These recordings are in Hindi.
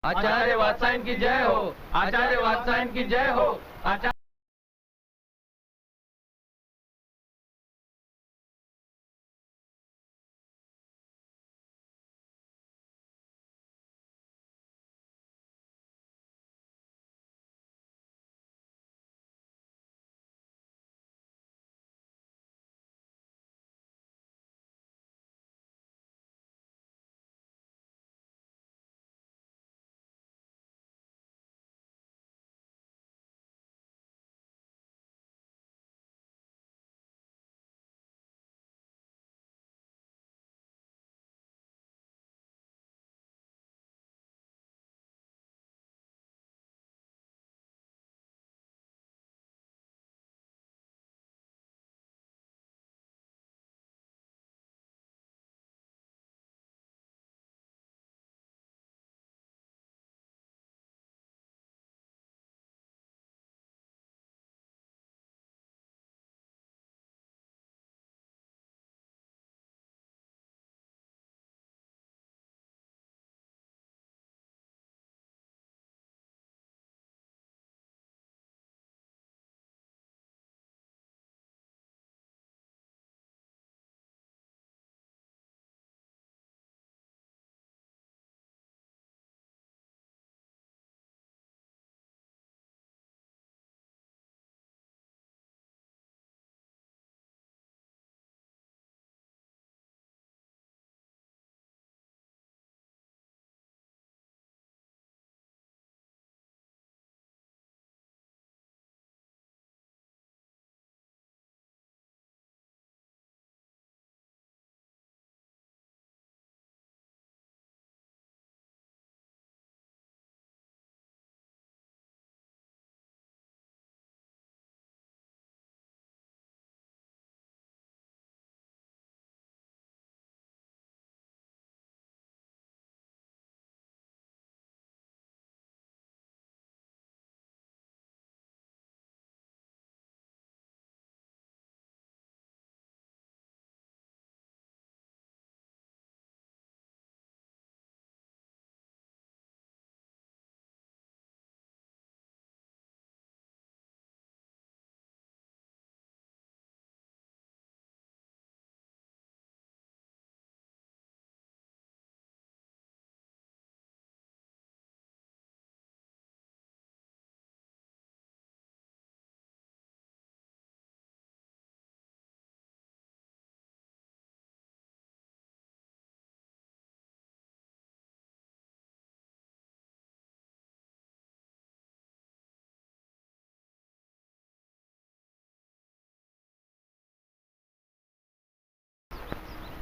आचार्य वात्सायन की जय हो। आचार्य वात्सायन की जय हो। आचार्य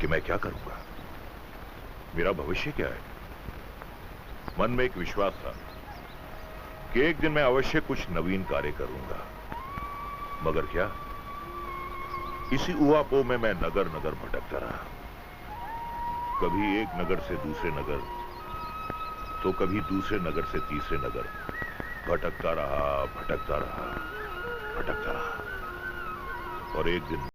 कि मैं क्या करूंगा, मेरा भविष्य क्या है। मन में एक विश्वास था कि एक दिन मैं अवश्य कुछ नवीन कार्य करूंगा, मगर क्या, इसी उहापोह में मैं नगर नगर भटकता रहा। कभी एक नगर से दूसरे नगर, तो कभी दूसरे नगर से तीसरे नगर, भटकता रहा, भटकता रहा, भटकता रहा। और एक दिन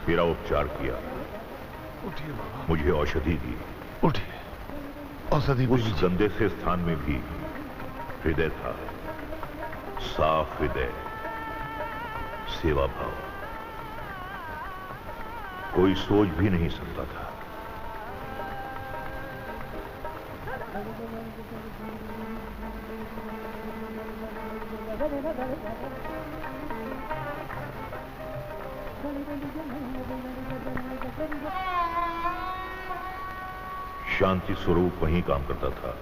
मेरा उपचार किया, उठिए बाबा, मुझे औषधि दी। उठिए, औषधि उस गंदे से स्थान में भी हृदय था, साफ हृदय, सेवा भाव। कोई सोच भी नहीं सकता था शांति स्वरूप वहीं काम करता था।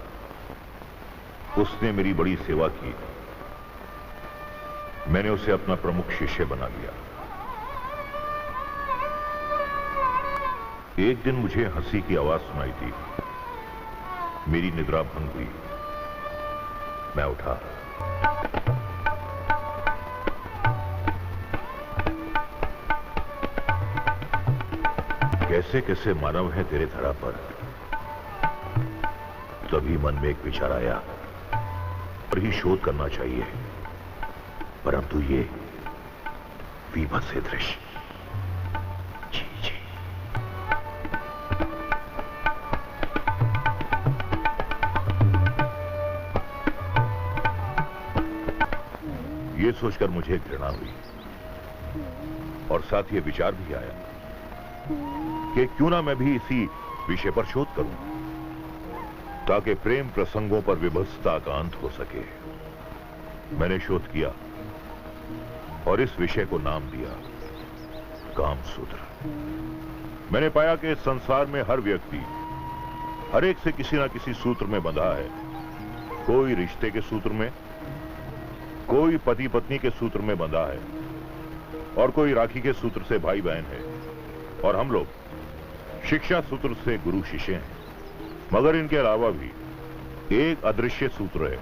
उसने मेरी बड़ी सेवा की। मैंने उसे अपना प्रमुख शिष्य बना लिया। एक दिन मुझे हंसी की आवाज सुनाई दी। मेरी निद्रा भंग हुई। मैं उठा। कैसे कैसे मानव है तेरे धरा पर। तभी मन में एक विचार आया, पर ही शोध करना चाहिए, परंतु ये विभत्स से दृश्य। जी जी। ये सोचकर मुझे घृणा हुई और साथ ये विचार भी आया कि क्यों ना मैं भी इसी विषय पर शोध करूं, ताकि प्रेम प्रसंगों पर विभत्सता का अंत हो सके। मैंने शोध किया और इस विषय को नाम दिया कामसूत्र। मैंने पाया कि इस संसार में हर व्यक्ति हर एक से किसी ना किसी सूत्र में बंधा है। कोई रिश्ते के सूत्र में, कोई पति पत्नी के सूत्र में बंधा है, और कोई राखी के सूत्र से भाई बहन है, और हम लोग शिक्षा सूत्र से गुरु शिष्य हैं। मगर इनके अलावा भी एक अदृश्य सूत्र है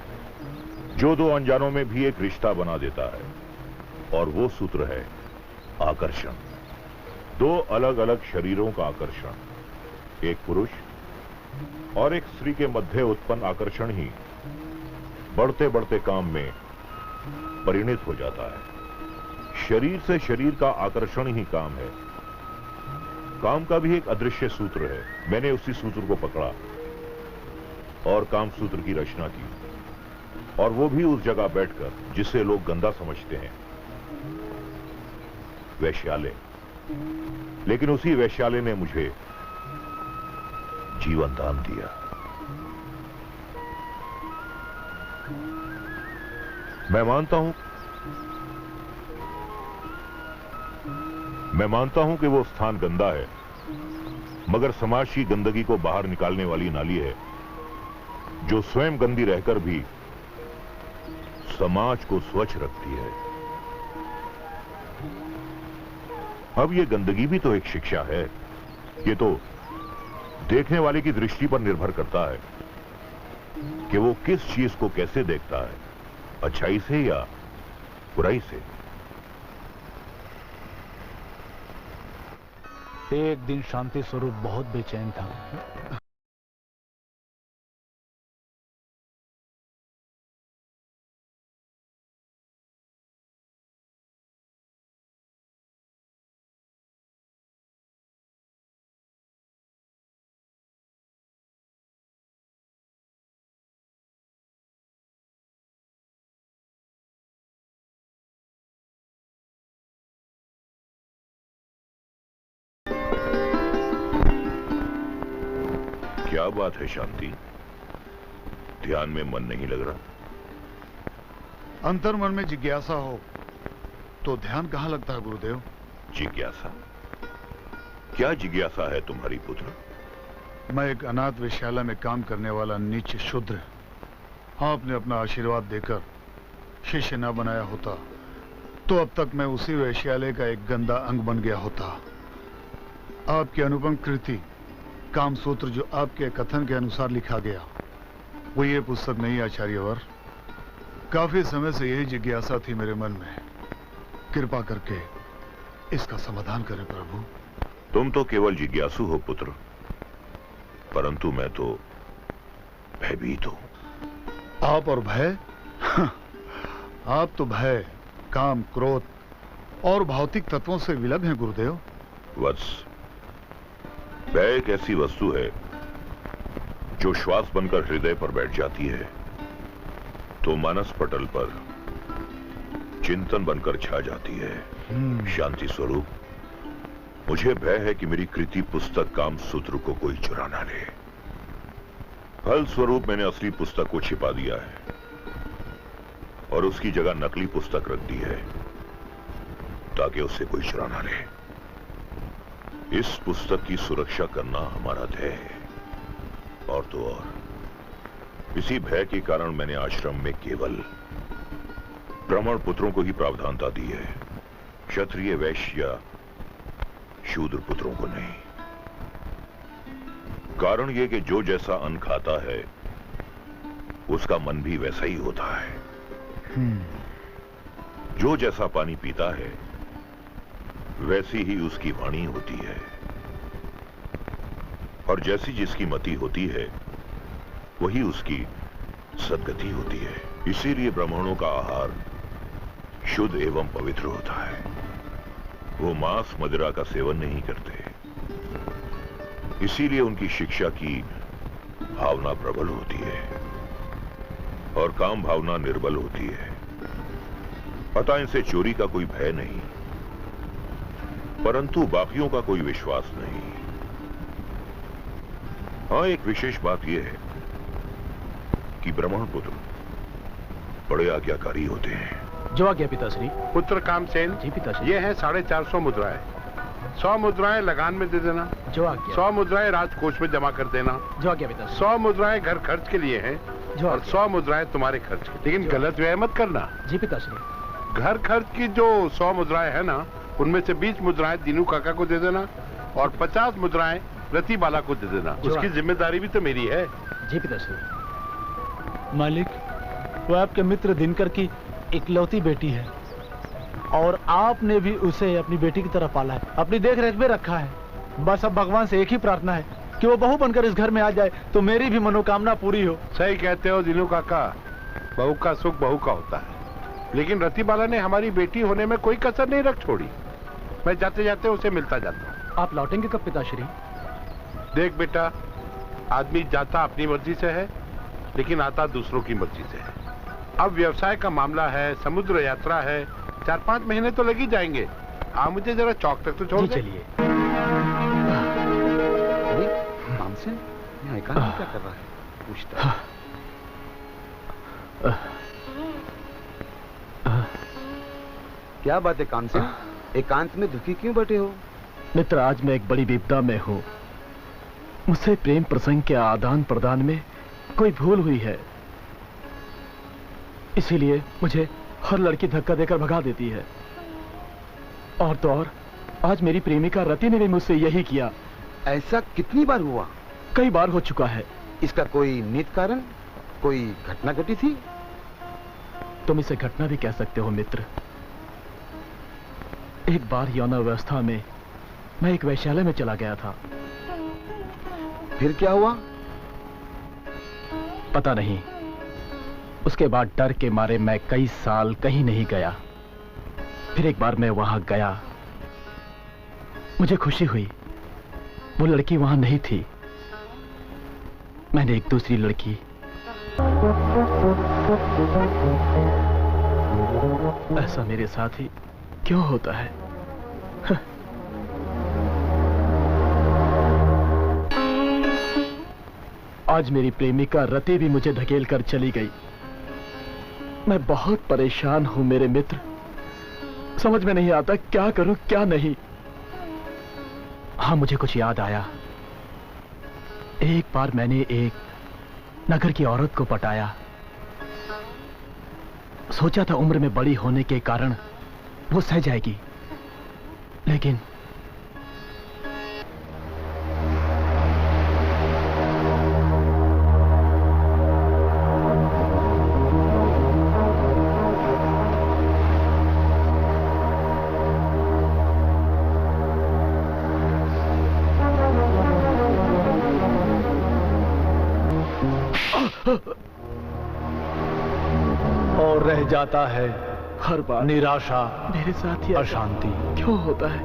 जो दो अनजानों में भी एक रिश्ता बना देता है, और वो सूत्र है आकर्षण। दो अलग अलग शरीरों का आकर्षण, एक पुरुष और एक स्त्री के मध्य उत्पन्न आकर्षण ही बढ़ते बढ़ते काम में परिणित हो जाता है। शरीर से शरीर का आकर्षण ही काम है। काम का भी एक अदृश्य सूत्र है। मैंने उसी सूत्र को पकड़ा और काम सूत्र की रचना की, और वो भी उस जगह बैठकर जिसे लोग गंदा समझते हैं, वैश्यालय। लेकिन उसी वैश्यालय ने मुझे जीवन दान दिया। मैं मानता हूं कि वो स्थान गंदा है, मगर समाज की गंदगी को बाहर निकालने वाली नाली है, जो स्वयं गंदी रहकर भी समाज को स्वच्छ रखती है। अब ये गंदगी भी तो एक शिक्षा है। ये तो देखने वाले की दृष्टि पर निर्भर करता है कि वो किस चीज को कैसे देखता है, अच्छाई से या बुराई से। एक दिन शांति स्वरूप बहुत बेचैन था। क्या बात है शांति, ध्यान में मन नहीं लग रहा? अंतर्मन में जिज्ञासा हो तो ध्यान कहां लगता है गुरुदेव? जिज्ञासा? क्या जिज्ञासा है तुम्हारी पुत्र? मैं एक अनाथ वेश्यालय में काम करने वाला नीच शूद्र। आपने अपना आशीर्वाद देकर शिष्य न बनाया होता तो अब तक मैं उसी वेश्यालय का एक गंदा अंग बन गया होता। आपकी अनुपम कृति कामसूत्र, जो आपके कथन के अनुसार लिखा गया, वो ये पुस्तक नहीं आचार्यवर। काफी समय से यही जिज्ञासा थी मेरे मन में। कृपा करके इसका समाधान करें प्रभु। तुम तो केवल जिज्ञासु हो पुत्र, परंतु मैं तो भयभीत हूं। आप और भय? आप तो भय, काम, क्रोध और भौतिक तत्वों से विलग हैं गुरुदेव। वत्स, भय एक ऐसी वस्तु है जो श्वास बनकर हृदय पर बैठ जाती है तो मानस पटल पर चिंतन बनकर छा जाती है। शांति स्वरूप, मुझे भय है कि मेरी कृति पुस्तक कामसूत्र को कोई चुरा ना ले। फल स्वरूप मैंने असली पुस्तक को छिपा दिया है और उसकी जगह नकली पुस्तक रख दी है ताकि उससे कोई चुरा ना ले। इस पुस्तक की सुरक्षा करना हमारा ध्येय है। और तो और इसी भय के कारण मैंने आश्रम में केवल ब्राह्मण पुत्रों को ही प्रावधानता दी है, क्षत्रिय, वैश्य या शूद्र पुत्रों को नहीं। कारण यह कि जो जैसा अन्न खाता है उसका मन भी वैसा ही होता है। जो जैसा पानी पीता है वैसी ही उसकी वाणी होती है और जैसी जिसकी मति होती है वही उसकी सद्गति होती है। इसीलिए ब्राह्मणों का आहार शुद्ध एवं पवित्र होता है। वो मांस मदिरा का सेवन नहीं करते, इसीलिए उनकी शिक्षा की भावना प्रबल होती है और काम भावना निर्बल होती है। अतः इनसे चोरी का कोई भय नहीं, परंतु बाकियों का कोई विश्वास नहीं। हाँ, एक विशेष बात यह है कि ब्राह्मण पुत्र बड़े आज्ञाकारी होते हैं। जो आज्ञा पिताश्री। पुत्र कामसेन जी पिताश्री। ये है 450 मुद्राएं। 100 मुद्राएं लगान में दे देना। जो आज्ञा। 100 मुद्राएं राजकोष में जमा कर देना। जो आज्ञा पिताश्री। 100 मुद्राएं घर खर्च के लिए हैं और 100 मुद्राएं तुम्हारे खर्च के। लेकिन गलत व्यय मत करना। जी पिताश्री। घर खर्च की जो 100 मुद्राएं है ना, उनमें से 20 मुद्राएं दीनू काका को दे देना और 50 मुद्राएं रति बाला को दे देना। उसकी जिम्मेदारी भी तो मेरी है। जी पिताश्री। मालिक, वो आपके मित्र दिनकर की इकलौती बेटी है और आपने भी उसे अपनी बेटी की तरह पाला है, अपनी देख रेख में रखा है। बस अब भगवान से एक ही प्रार्थना है कि वो बहू बनकर इस घर में आ जाए तो मेरी भी मनोकामना पूरी हो। सही कहते हो दीनू काका, बहू का सुख बहू का होता है, लेकिन रति बाला ने हमारी बेटी होने में कोई कसर नहीं रख छोड़ी। मैं जाते जाते उसे मिलता जाता हूँ। आप लौटेंगे कब पिताश्री? देख बेटा, आदमी जाता अपनी मर्जी से है लेकिन आता दूसरों की मर्जी से है। अब व्यवसाय का मामला है, समुद्र यात्रा है, 4-5 महीने तो लग ही जाएंगे। मुझे जरा चौक तक तो छोड़ दे। चलिए। अरे कामसेन, यहाँ एकांत में क्या कर रहा है? पूछता है। क्या बात है कामसेन, एकांत में दुखी क्यों बैठे हो? मित्र, आज मैं एक बड़ी विपदा में हूँ। मुझसे प्रेम प्रसंग के आदान प्रदान में कोई भूल हुई है, इसीलिए मुझे हर लड़की धक्का देकर भगा देती है। और तो और आज मेरी प्रेमिका रति ने भी मुझसे यही किया। ऐसा कितनी बार हुआ? कई बार हो चुका है। इसका कोई नित कारण, कोई घटना घटी थी? तुम इसे घटना भी कह सकते हो मित्र। एक बार यौनावस्था में मैं एक वैश्यालय में चला गया था। फिर क्या हुआ? पता नहीं। उसके बाद डर के मारे मैं कई साल कहीं नहीं गया। फिर एक बार मैं वहां गया, मुझे खुशी हुई। वो लड़की वहां नहीं थी। मैंने एक दूसरी लड़की। ऐसा मेरे साथ ही क्यों होता है? आज मेरी प्रेमिका रति भी मुझे धकेल कर चली गई। मैं बहुत परेशान हूं मेरे मित्र। समझ में नहीं आता क्या करूं क्या नहीं। हाँ, मुझे कुछ याद आया। एक बार मैंने एक नगर की औरत को पटाया। सोचा था उम्र में बड़ी होने के कारण वो सह जाएगी, लेकिन और रह जाता है हर बार निराशा। मेरे साथ ही अशांति क्यों होता है?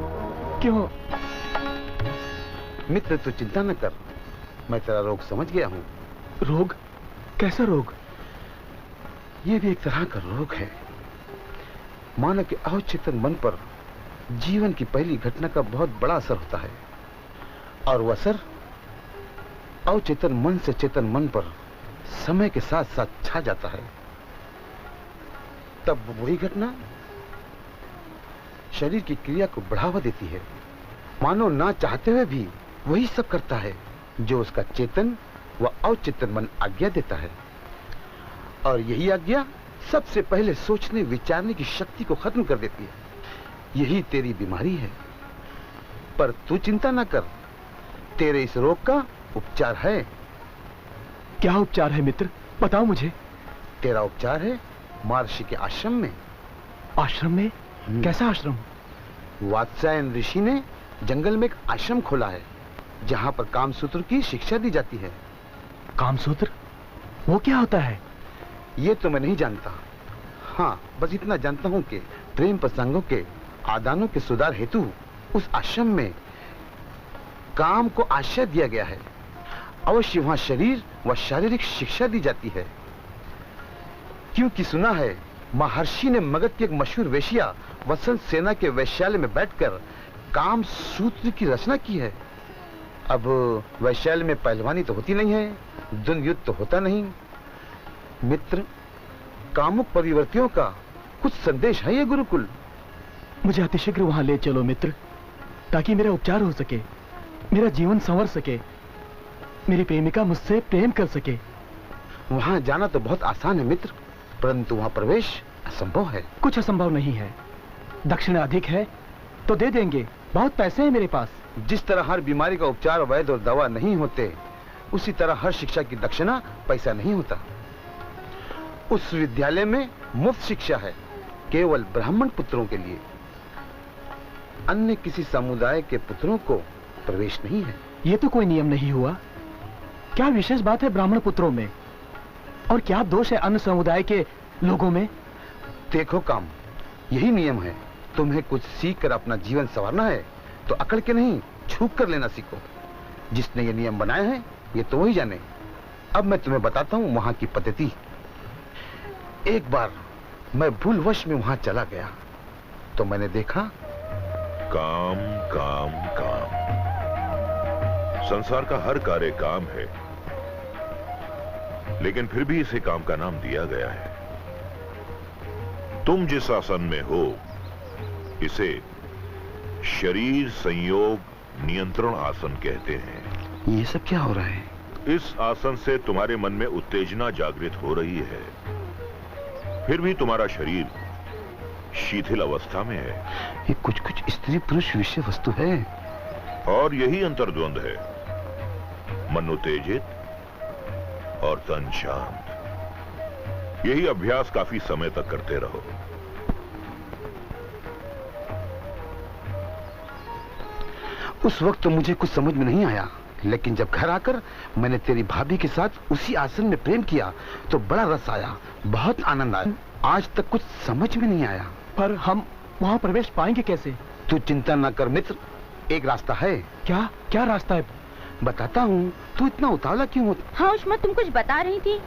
क्यों? मित्र, तू चिंता न कर, मैं तेरा रोग समझ गया हूँ। रोग? कैसा रोग? यह भी एक तरह का रोग है। मानव के अवचेतन मन पर जीवन की पहली घटना का बहुत बड़ा असर होता है, और वह असर अवचेतन मन से चेतन मन पर समय के साथ साथ छा जाता है, तब वही घटना शरीर की क्रिया को बढ़ावा देती है। मानो ना चाहते हुए भी वही सब करता है जो उसका चेतन व अवचेतन मन आज्ञा देता है। और यही आज्ञा सबसे पहले सोचने विचारने की शक्ति को खत्म कर देती है। यही तेरी बीमारी है। पर तू चिंता ना कर, तेरे इस रोग का उपचार है। क्या उपचार है मित्र, बताओ मुझे। तेरा उपचार है महर्षि के आश्रम में। आश्रम में? कैसा आश्रम? वात्स्यायन ऋषि ने जंगल में एक आश्रम खोला है जहां पर कामसूत्र की शिक्षा दी जाती है। कामसूत्र? वो क्या होता है? ये तो मैं नहीं जानता। हाँ, बस इतना जानता हूं कि प्रेम प्रसंगों के आदानों के सुधार हेतु उस आश्रम में काम को आश्रय दिया गया है। अवश्य वहां शरीर व शारीरिक शिक्षा दी जाती है, क्योंकि सुना है महर्षि ने मगध की एक मशहूर वेश्या वसंत सेना के वैश्यालय में बैठकर काम सूत्र की रचना की है। अब वैश्यालय में पहलवानी तो होती नहीं है, द्वंद्व युद्ध तो होता नहीं। मित्र, कामुक परिवर्तियों का कुछ संदेश है ये गुरुकुल। मुझे अतिशीघ्र वहां ले चलो मित्र, ताकि मेरा उपचार हो सके, मेरा जीवन संवर सके, मेरी प्रेमिका मुझसे प्रेम कर सके। वहां जाना तो बहुत आसान है मित्र, परंतु वहां प्रवेश असंभव है। कुछ असंभव नहीं है। दक्षिणा अधिक है तो दे देंगे, बहुत पैसे हैं मेरे पास। जिस तरह हर बीमारी का उपचार वैद्य और दवा नहीं होते, उसी तरह हर शिक्षा की दक्षिणा पैसा नहीं होता। उस विद्यालय में मुफ्त शिक्षा है, केवल ब्राह्मण पुत्रों के लिए। अन्य किसी समुदाय के पुत्रों को प्रवेश नहीं है। ये तो कोई नियम नहीं हुआ। क्या विशेष बात है ब्राह्मण पुत्रों में, और क्या दोष है अन्य समुदाय के लोगों में? देखो काम, यही नियम है। तुम्हें कुछ सीख कर अपना जीवन संवारना है तो अकड़ के नहीं, छूक कर लेना सीखो। जिसने ये नियम बनाए हैं ये तो वही जाने। अब मैं तुम्हें बताता हूं वहां की पद्धति। एक बार मैं भूलवश में वहां चला गया तो मैंने देखा काम काम काम। संसार का हर कार्य काम है, लेकिन फिर भी इसे काम का नाम दिया गया है। तुम जिस आसन में हो इसे शरीर संयोग नियंत्रण आसन कहते हैं। ये सब क्या हो रहा है? इस आसन से तुम्हारे मन में उत्तेजना जागृत हो रही है, फिर भी तुम्हारा शरीर शिथिल अवस्था में है। ये कुछ कुछ स्त्री पुरुष विषय वस्तु है। और यही अंतर्द्वंद है, मन उत्तेजित और तन शांत। यही अभ्यास काफी समय तक करते रहो। उस वक्त तो मुझे कुछ समझ में नहीं आया, लेकिन जब घर आकर मैंने तेरी भाभी के साथ उसी आसन में प्रेम किया तो बड़ा रस आया, बहुत आनंद आया। आज तक कुछ समझ में नहीं आया। पर हम वहां प्रवेश पाएंगे कैसे? तू चिंता ना कर मित्र, एक रास्ता है। क्या क्या रास्ता है? बताता हूँ। तू इतना उतावला क्यों होता? हाँ उष्मा, तुम कुछ बता रही थी।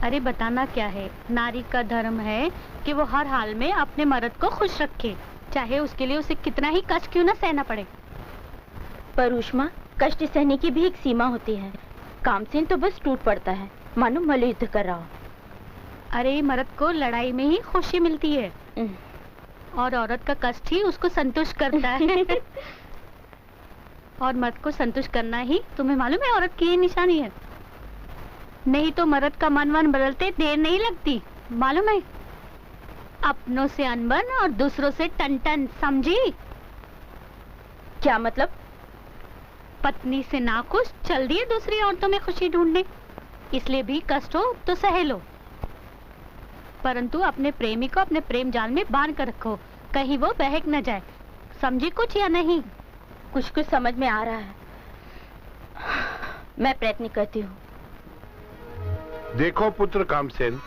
अरे बताना क्या है, नारी का धर्म है कि वो हर हाल में अपने मर्द को खुश रखे, चाहे उसके लिए उसे कितना ही कष्ट क्यों ना सहना पड़े। पर उष्मा, कष्ट सहने की भी एक सीमा होती है। कामसेन तो बस टूट पड़ता है, मानो मल्लयुद्ध कर रहा हो। अरे मर्द को लड़ाई में ही खुशी मिलती है, और औरत का कष्ट ही उसको संतुष्ट करता है। और मर्द को संतुष्ट करना ही तुम्हें मालूम है औरत की ये निशानी है। नहीं तो मर्द का मन बदलते देर नहीं लगती, मालूम है। अपनों से अनबन और दूसरों से टन, समझी? क्या मतलब? पत्नी से नाखुश चल दिए दूसरी औरतों में खुशी ढूंढने। इसलिए भी कष्ट हो तो सह लो, परंतु अपने प्रेमी को अपने प्रेम जाल में बांध कर रखो, कहीं वो बहक न जाए। समझी कुछ या नहीं? कुछ कुछ समझ में आ रहा है, मैं प्रयत्न करती हूँ। देखो पुत्र कामसेन,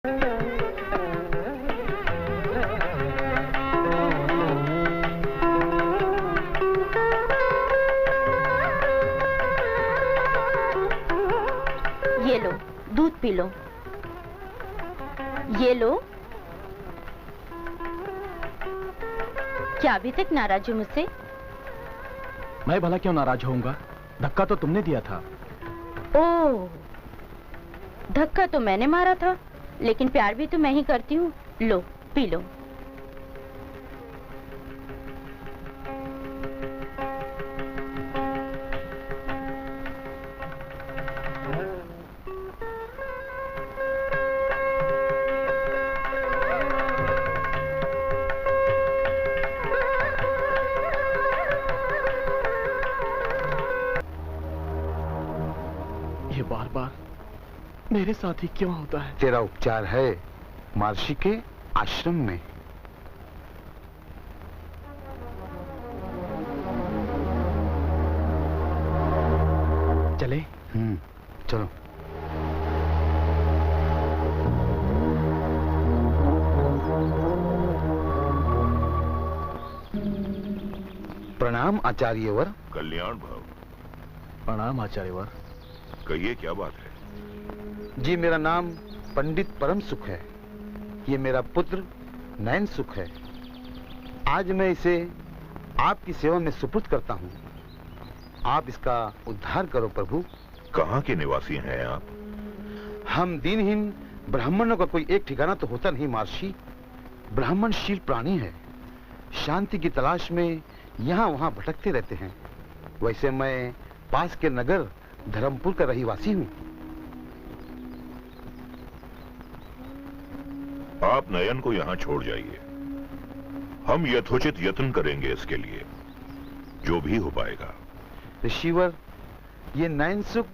ये लो, दूध पी लो। ये लो। क्या अभी तक नाराज हो मुझसे? मैं भला क्यों नाराज होऊंगा? धक्का तो तुमने दिया था। ओह, धक्का तो मैंने मारा था, लेकिन प्यार भी तो मैं ही करती हूँ। लो, पी लो। ये बार बार मेरे साथ ही क्यों होता है? तेरा उपचार है महर्षि के आश्रम में। चले? चलो। प्रणाम आचार्यवर। कल्याण भव। प्रणाम आचार्यवर। कहिए क्या बात है? जी, मेरा नाम पंडित परम सुख है। ये मेरा पुत्र नयन सुख है। आज मैं इसे आपकी सेवा में सुपुर्द करता हूँ। आप इसका उद्धार करो प्रभु। कहाँ के निवासी हैं आप? हम दीनहीन ब्राह्मणों का कोई एक ठिकाना तो होता नहीं महर्षि। ब्राह्मणशील प्राणी है, शांति की तलाश में यहाँ वहाँ भटकते रहते हैं। वैसे मैं पास के नगर धर्मपुर का रहीवासी हूँ। आप नयन को यहाँ छोड़ जाइए। हम यथोचित यत्न करेंगे इसके लिए, जो भी हो पाएगा। ऋषिवर, ये नयन सुख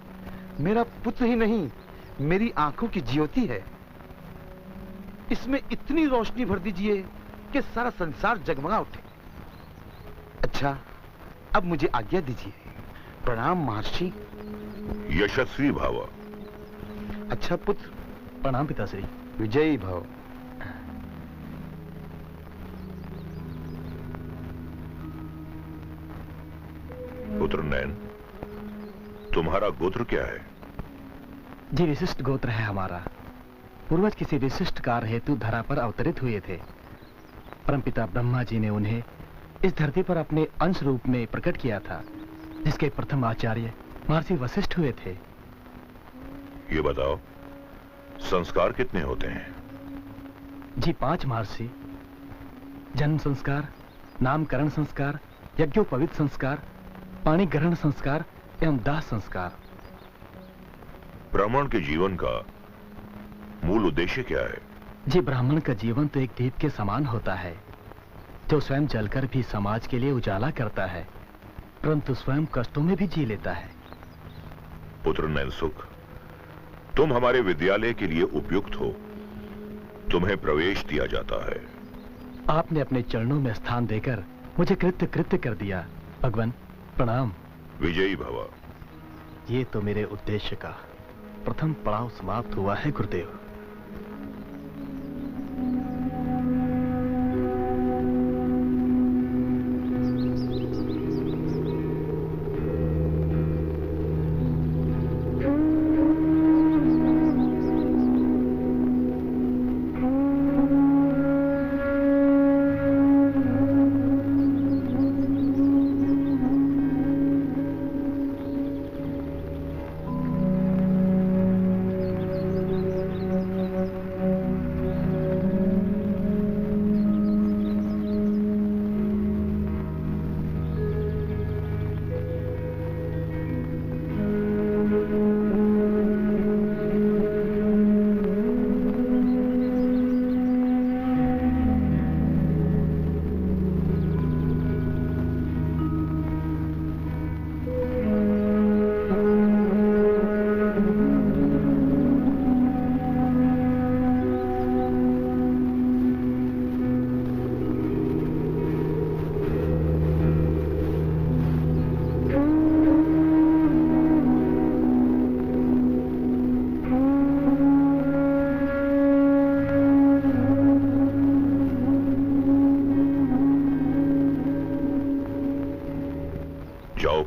मेरा पुत्र ही नहीं, मेरी आंखों की ज्योति है। इसमें इतनी रोशनी भर दीजिए कि सारा संसार जगमगा उठे। अच्छा, अब मुझे आज्ञा दीजिए। प्रणाम महर्षि। यशस्वी भव। अच्छा पुत्र। प्रणाम पिताश्री। विजयी भव। पुत्र नयन, तुम्हारा गोत्र क्या है? जी, विशिष्ट गोत्र है हमारा। पूर्वज किसी विशिष्ट कार्य हेतु धरा पर अवतरित हुए थे। परमपिता ब्रह्मा जी ने उन्हें इस धरती पर अपने अंश रूप में प्रकट किया था, जिसके प्रथम आचार्य महर्षि वशिष्ठ हुए थे। ये बताओ, संस्कार कितने होते हैं? जी, 5 महर्षि। जन्म संस्कार, नामकरण संस्कार, यज्ञोपवीत संस्कार, पाणी ग्रहण संस्कार एवं दाह संस्कार। ब्राह्मण के जीवन का मूल उद्देश्य क्या है? जी, ब्राह्मण का जीवन तो एक दीप के समान होता है, जो स्वयं जलकर भी समाज के लिए उजाला करता है, परंतु स्वयं कष्टों में भी जी लेता है। पुत्र नयनसुख, तुम हमारे विद्यालय के लिए उपयुक्त हो। तुम्हें प्रवेश दिया जाता है। आपने अपने चरणों में स्थान देकर मुझे कृत्य कृत्य कर दिया। भगवान प्रणाम। विजयी भव। ये तो मेरे उद्देश्य का प्रथम पड़ाव समाप्त हुआ है गुरुदेव।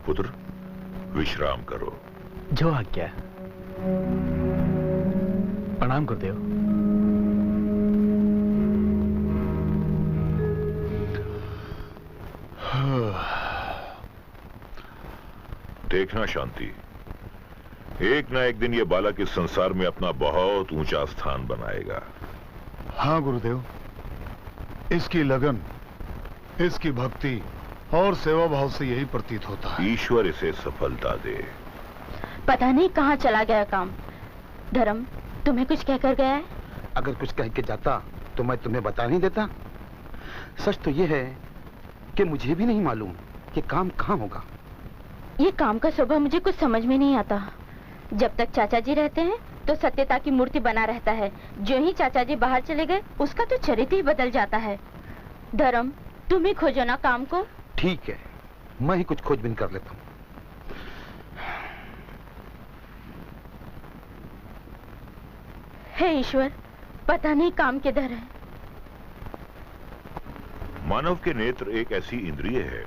पुत्र, विश्राम करो। जो आज्ञा। प्रणाम गुरुदेव। देखना शांति, एक ना एक दिन ये बालक इस संसार में अपना बहुत ऊंचा स्थान बनाएगा। हाँ गुरुदेव, इसकी लगन, इसकी भक्ति और सेवा भाव से यही प्रतीत होता है। ईश्वर इसे सफलता दे। पता नहीं कहाँ चला गया काम। धर्म, तुम्हें कुछ कहकर गया है? अगर कुछ कह के जाता तो मैं तुम्हें बता नहीं देता। सच तो यह है कि मुझे भी नहीं मालूम कि काम कहाँ होगा। ये काम का स्वभाव मुझे कुछ समझ में नहीं आता। जब तक चाचा जी रहते हैं तो सत्यता की मूर्ति बना रहता है। जो ही चाचा जी बाहर चले गए उसका तो चरित्र ही बदल जाता है। धर्म, तुम ही खोजो ना काम को। ठीक है, मैं ही कुछ खोजबीन कर लेता हूँ। हे ईश्वर, पता नहीं काम किधर है। मानव के नेत्र एक ऐसी इंद्रिय है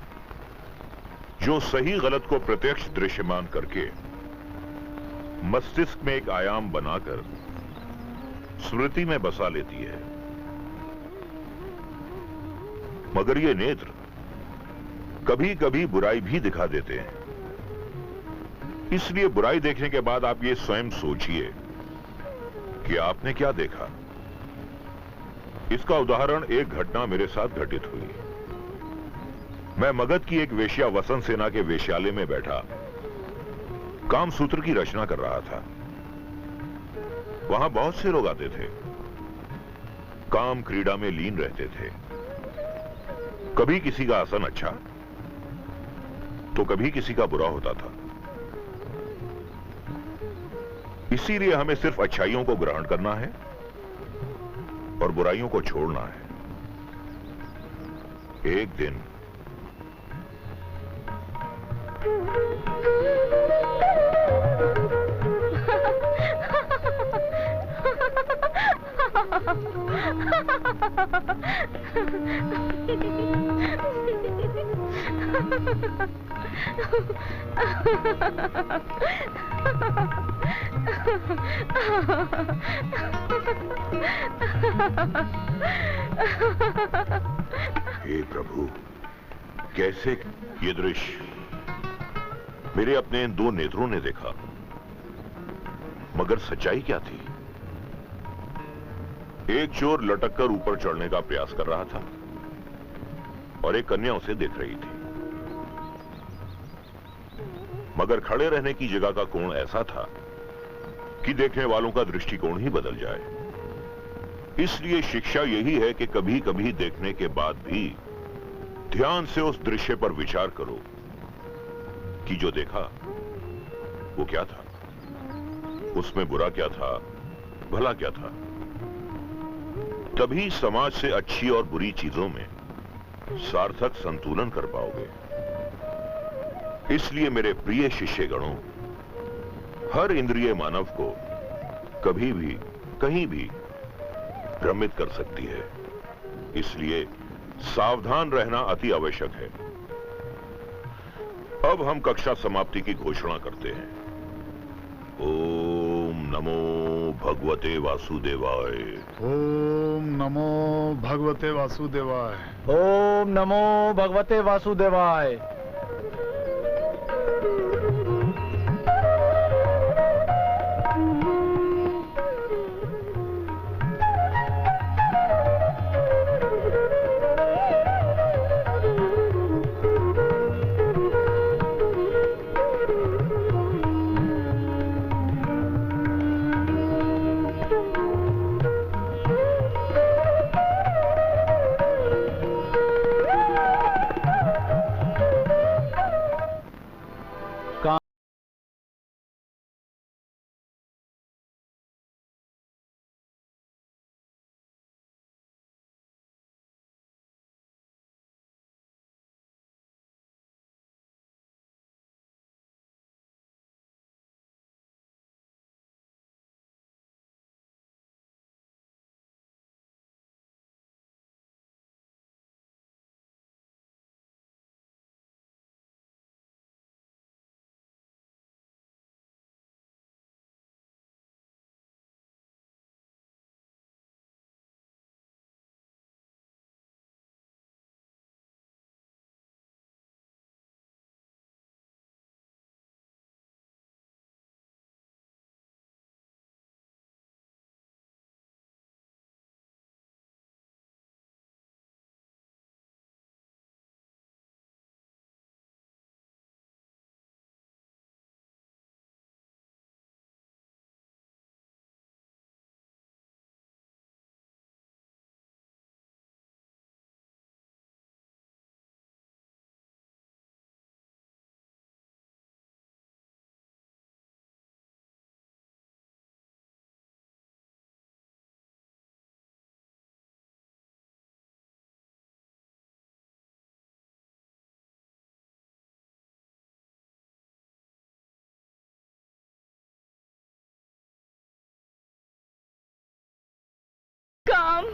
जो सही गलत को प्रत्यक्ष दृश्यमान करके मस्तिष्क में एक आयाम बनाकर स्मृति में बसा लेती है। मगर ये नेत्र कभी कभी बुराई भी दिखा देते हैं। इसलिए बुराई देखने के बाद आप ये स्वयं सोचिए कि आपने क्या देखा। इसका उदाहरण एक घटना मेरे साथ घटित हुई। मैं मगध की एक वेश्या वसंत सेना के वेश्यालय में बैठा कामसूत्र की रचना कर रहा था। वहां बहुत से लोग आते थे, काम क्रीड़ा में लीन रहते थे। कभी किसी का आसन अच्छा तो कभी किसी का बुरा होता था। इसीलिए हमें सिर्फ अच्छाइयों को ग्रहण करना है और बुराइयों को छोड़ना है। एक दिन हे प्रभु, कैसे ये दृश्य मेरे अपने इन दो नेत्रों ने देखा। मगर सच्चाई क्या थी? एक चोर लटककर ऊपर चढ़ने का प्रयास कर रहा था और एक कन्या उसे देख रही थी। मगर खड़े रहने की जगह का कोण ऐसा था कि देखने वालों का दृष्टिकोण ही बदल जाए। इसलिए शिक्षा यही है कि कभी कभी देखने के बाद भी ध्यान से उस दृश्य पर विचार करो कि जो देखा वो क्या था, उसमें बुरा क्या था, भला क्या था। तभी समाज से अच्छी और बुरी चीजों में सार्थक संतुलन कर पाओगे। इसलिए मेरे प्रिय शिष्यगणों, हर इंद्रिय मानव को कभी भी कहीं भी भ्रमित कर सकती है। इसलिए सावधान रहना अति आवश्यक है। अब हम कक्षा समाप्ति की घोषणा करते हैं। ओम नमो भगवते वासुदेवाय। ओम नमो भगवते वासुदेवाय। ओम नमो भगवते वासुदेवाय। काम।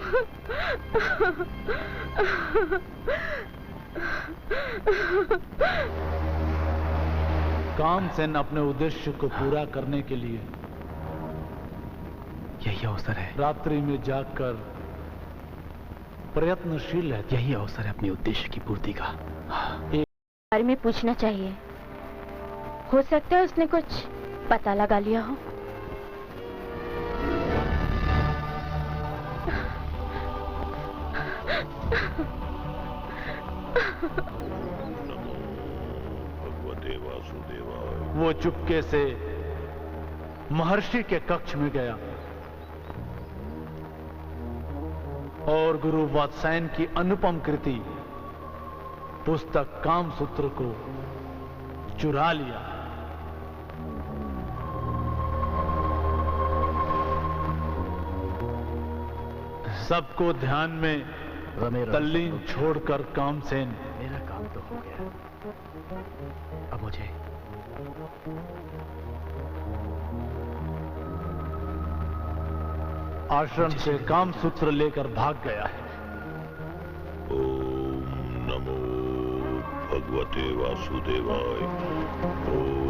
कामसेन अपने उद्देश्य को पूरा करने के लिए यही अवसर है, रात्रि में जागकर प्रयत्नशील रहता है। यही अवसर है अपने उद्देश्य की पूर्ति का। बारे में पूछना चाहिए, हो सकता है उसने कुछ पता लगा लिया हो। भगवते वासुदेवाय। वो चुपके से महर्षि के कक्ष में गया और गुरु वात्सायन की अनुपम कृति पुस्तक कामसूत्र को चुरा लिया। सबको ध्यान में तल्लीन छोड़कर कामसेन, मेरा काम तो हो गया, अब मुझे आश्रम से कामसूत्र लेकर भाग गया है। ओम नमो भगवते वासुदेवाय। ओम।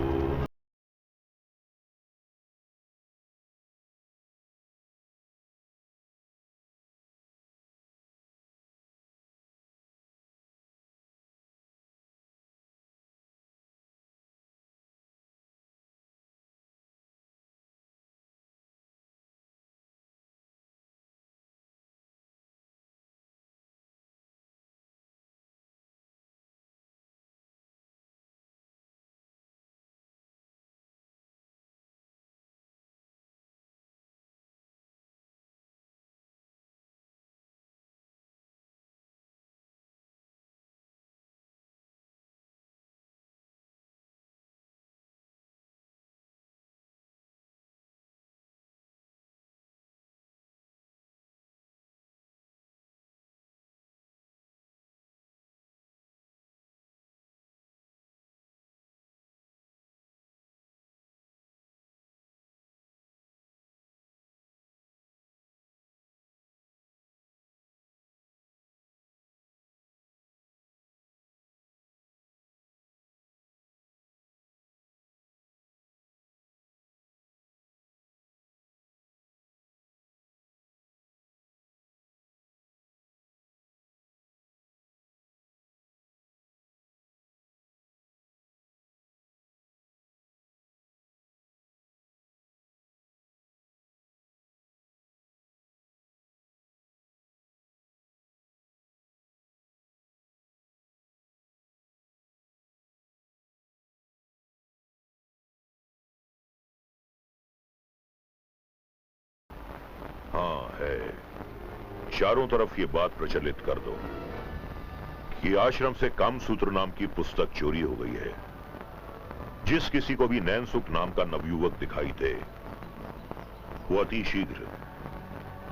हाँ है, चारों तरफ ये बात प्रचलित कर दो कि आश्रम से कामसूत्र नाम की पुस्तक चोरी हो गई है। जिस किसी को भी नैनसुख नाम का नवयुवक दिखाई दे, वो अति शीघ्र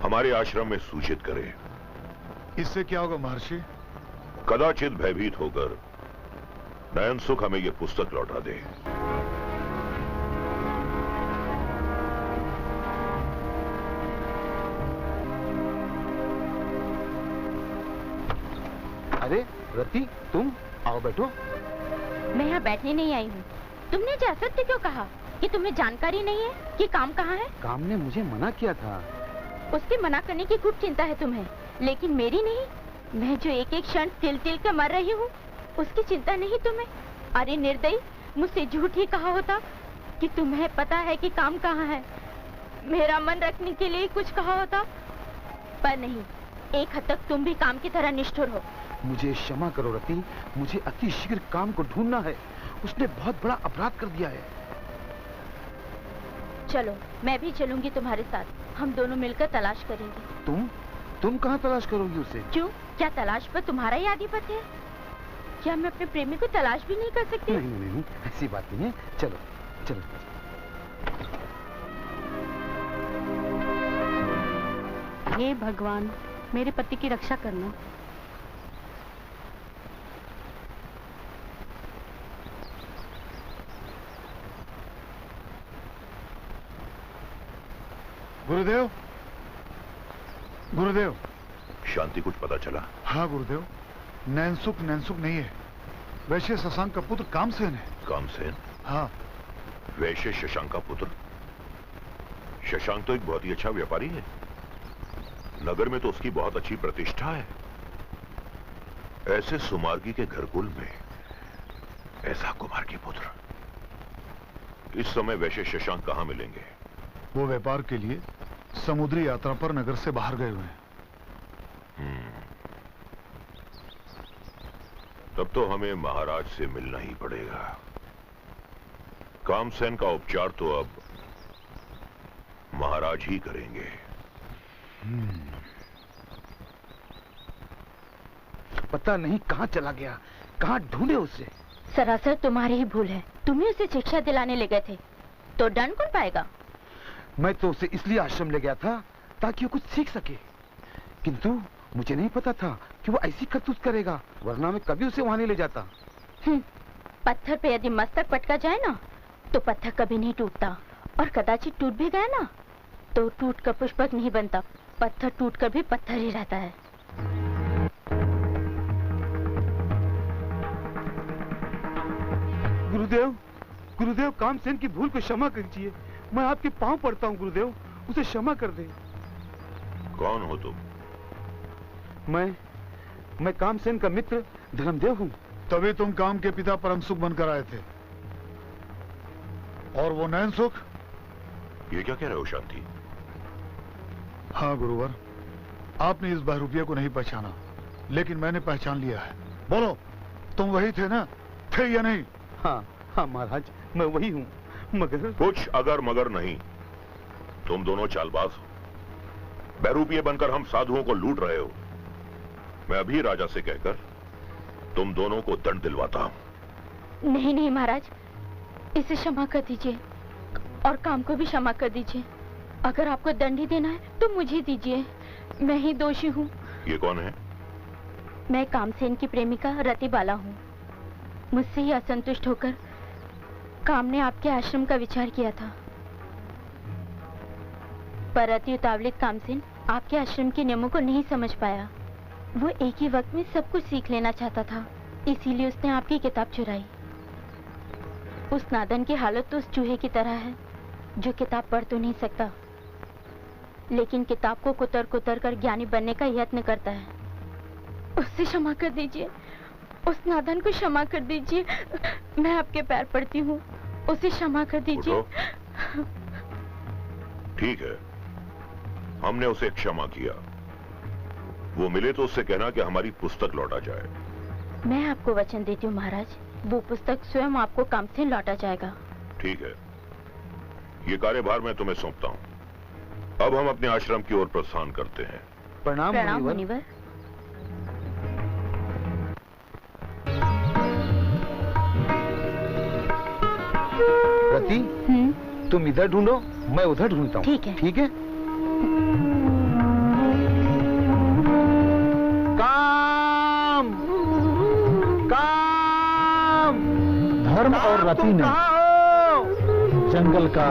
हमारे आश्रम में सूचित करे। इससे क्या होगा महर्षि? कदाचित भयभीत होकर नैनसुख हमें यह पुस्तक लौटा दे। अरे रति, तुम आओ बैठो। मैं यहाँ बैठने नहीं आई हूँ। तुमने जो असत्य क्यों कहा कि तुम्हें जानकारी नहीं है कि काम कहाँ है? काम ने मुझे मना किया था। उसके मना करने की खूब चिंता है तुम्हें, लेकिन मेरी नहीं। मैं जो एक एक क्षण तिल तिल कर मर रही हूँ, उसकी चिंता नहीं तुम्हें। अरे निर्दयी, मुझसे झूठ ही कहा होता कि तुम्हें पता है कि काम कहाँ है। मेरा मन रखने के लिए कुछ कहा होता, पर नहीं। एक हद तक तुम भी काम की तरह निष्ठुर हो। मुझे क्षमा करो रति, मुझे अति शीघ्र काम को ढूंढना है। उसने बहुत बड़ा अपराध कर दिया है। चलो, मैं भी चलूंगी तुम्हारे साथ। हम दोनों मिलकर तलाश करेंगे। तुम कहाँ तलाश करोगी उसे? क्यों, क्या तलाश पर तुम्हारा ही आधिपत्य है? क्या मैं अपने प्रेमी को तलाश भी नहीं कर सकती? नहीं, ऐसी बात नहीं है। चलो चलो। हे भगवान, मेरे पति की रक्षा करना। गुरुदेव, गुरुदेव। शांति कुछ पता चला? हाँ गुरुदेव, नैनसुख नहीं है, वैश्य शशांक का पुत्र कामसेन है। कामसेन? हाँ। वैश्य शशांक का पुत्र? शशांक तो एक बहुत ही अच्छा व्यापारी है, नगर में तो उसकी बहुत अच्छी प्रतिष्ठा है। ऐसे सुमार्गी के घरकुल में ऐसा कुमार की पुत्र, इस समय वैश्य शशांक कहां मिलेंगे? वो व्यापार के लिए समुद्री यात्रा पर नगर से बाहर गए हुए हैं। तब तो हमें महाराज से मिलना ही पड़ेगा। कामसेन का उपचार तो अब महाराज ही करेंगे। पता नहीं कहां चला गया, कहां ढूंढे उसे। सरासर तुम्हारी ही भूल है, तुम ही उसे शिक्षा दिलाने ले गए थे, तो दंड कौन पाएगा? मैं तो उसे इसलिए आश्रम ले गया था ताकि वो कुछ सीख सके, किंतु मुझे नहीं पता था कि वो ऐसी करतूत करेगा, वरना मैं कभी उसे वहां नहीं ले जाता। पत्थर पे यदि मस्तक पटका जाए ना तो पत्थर कभी नहीं टूटता, और कदाचित टूट भी गया ना तो टूट कर पुष्पक नहीं बनता, पत्थर टूट कर भी पत्थर ही रहता है। गुरुदेव, गुरुदेव, कामसेन की भूल को क्षमा कीजिए, मैं आपके पांव पड़ता हूँ गुरुदेव, उसे क्षमा कर दें। कौन हो तुम? मैं कामसेन का मित्र धर्मदेव हूँ। तभी तुम काम के पिता परमसुख बनकर आए थे, और वो नैनसुख? ये क्या कह रहे हो शांति? हाँ गुरुवर, आपने इस बहरूपिया को नहीं पहचाना, लेकिन मैंने पहचान लिया है। बोलो, तुम वही थे ना? थे या नहीं? हाँ हाँ महाराज, मैं वही हूँ, मगर कुछ अगर मगर नहीं, तुम दोनों चालबाज हो। बहरूपिये बनकर हम साधुओं को लूट रहे हो। मैं अभी राजा से कहकर तुम दोनों को दंड दिलवाता हूं। नहीं नहीं महाराज, इसे क्षमा कर दीजिए और काम को भी क्षमा कर दीजिए। अगर आपको दंड ही देना है तो मुझे दीजिए, मैं ही दोषी हूँ। ये कौन है? मैं कामसेन की प्रेमिका रतिबाला हूँ। मुझसे ही असंतुष्ट होकर काम ने आपके आश्रम का विचार किया था, पर अति उतावलित कामसेन आपके आश्रम के नियमों को नहीं समझ पाया। वो एक ही वक्त में सब कुछ सीख लेना चाहता था, इसीलिए उसने आपकी किताब चुराई। उस नादन की हालत तो उस चूहे की तरह है जो किताब पढ़ तो नहीं सकता, लेकिन किताब को कुतर कुतर कर ज्ञानी बनने का यत्न करता है। उससे क्षमा कर दीजिए, उस नादन को क्षमा कर दीजिए, मैं आपके पैर पड़ती हूँ, उसे क्षमा कर दीजिए। ठीक है, हमने उसे क्षमा किया। वो मिले तो उससे कहना कि हमारी पुस्तक लौटा जाए। मैं आपको वचन देती हूँ महाराज, वो पुस्तक स्वयं आपको कामसेन लौटा जाएगा। ठीक है, ये कार्यभार मैं तुम्हें सौंपता हूँ। अब हम अपने आश्रम की ओर प्रस्थान करते हैं। प्रणाम मुनिवर। रति, तुम इधर ढूंढो, मैं उधर ढूंढता हूँ। ठीक है। ठीक है। काम धर्म और रति ने जंगल का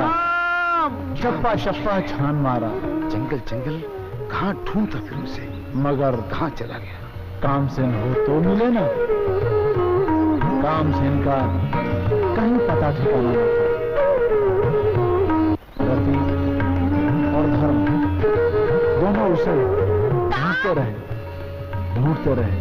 शप्पा शप्पा छान मारा। जंगल कहाँ ढूंढता फिर उसे, मगर कहाँ चला गया? कामसेन हो तो मिले ना। कामसेन का कहीं पता ठिकाना न था। रति और धर्म दोनों उसे ढूंढते रहे।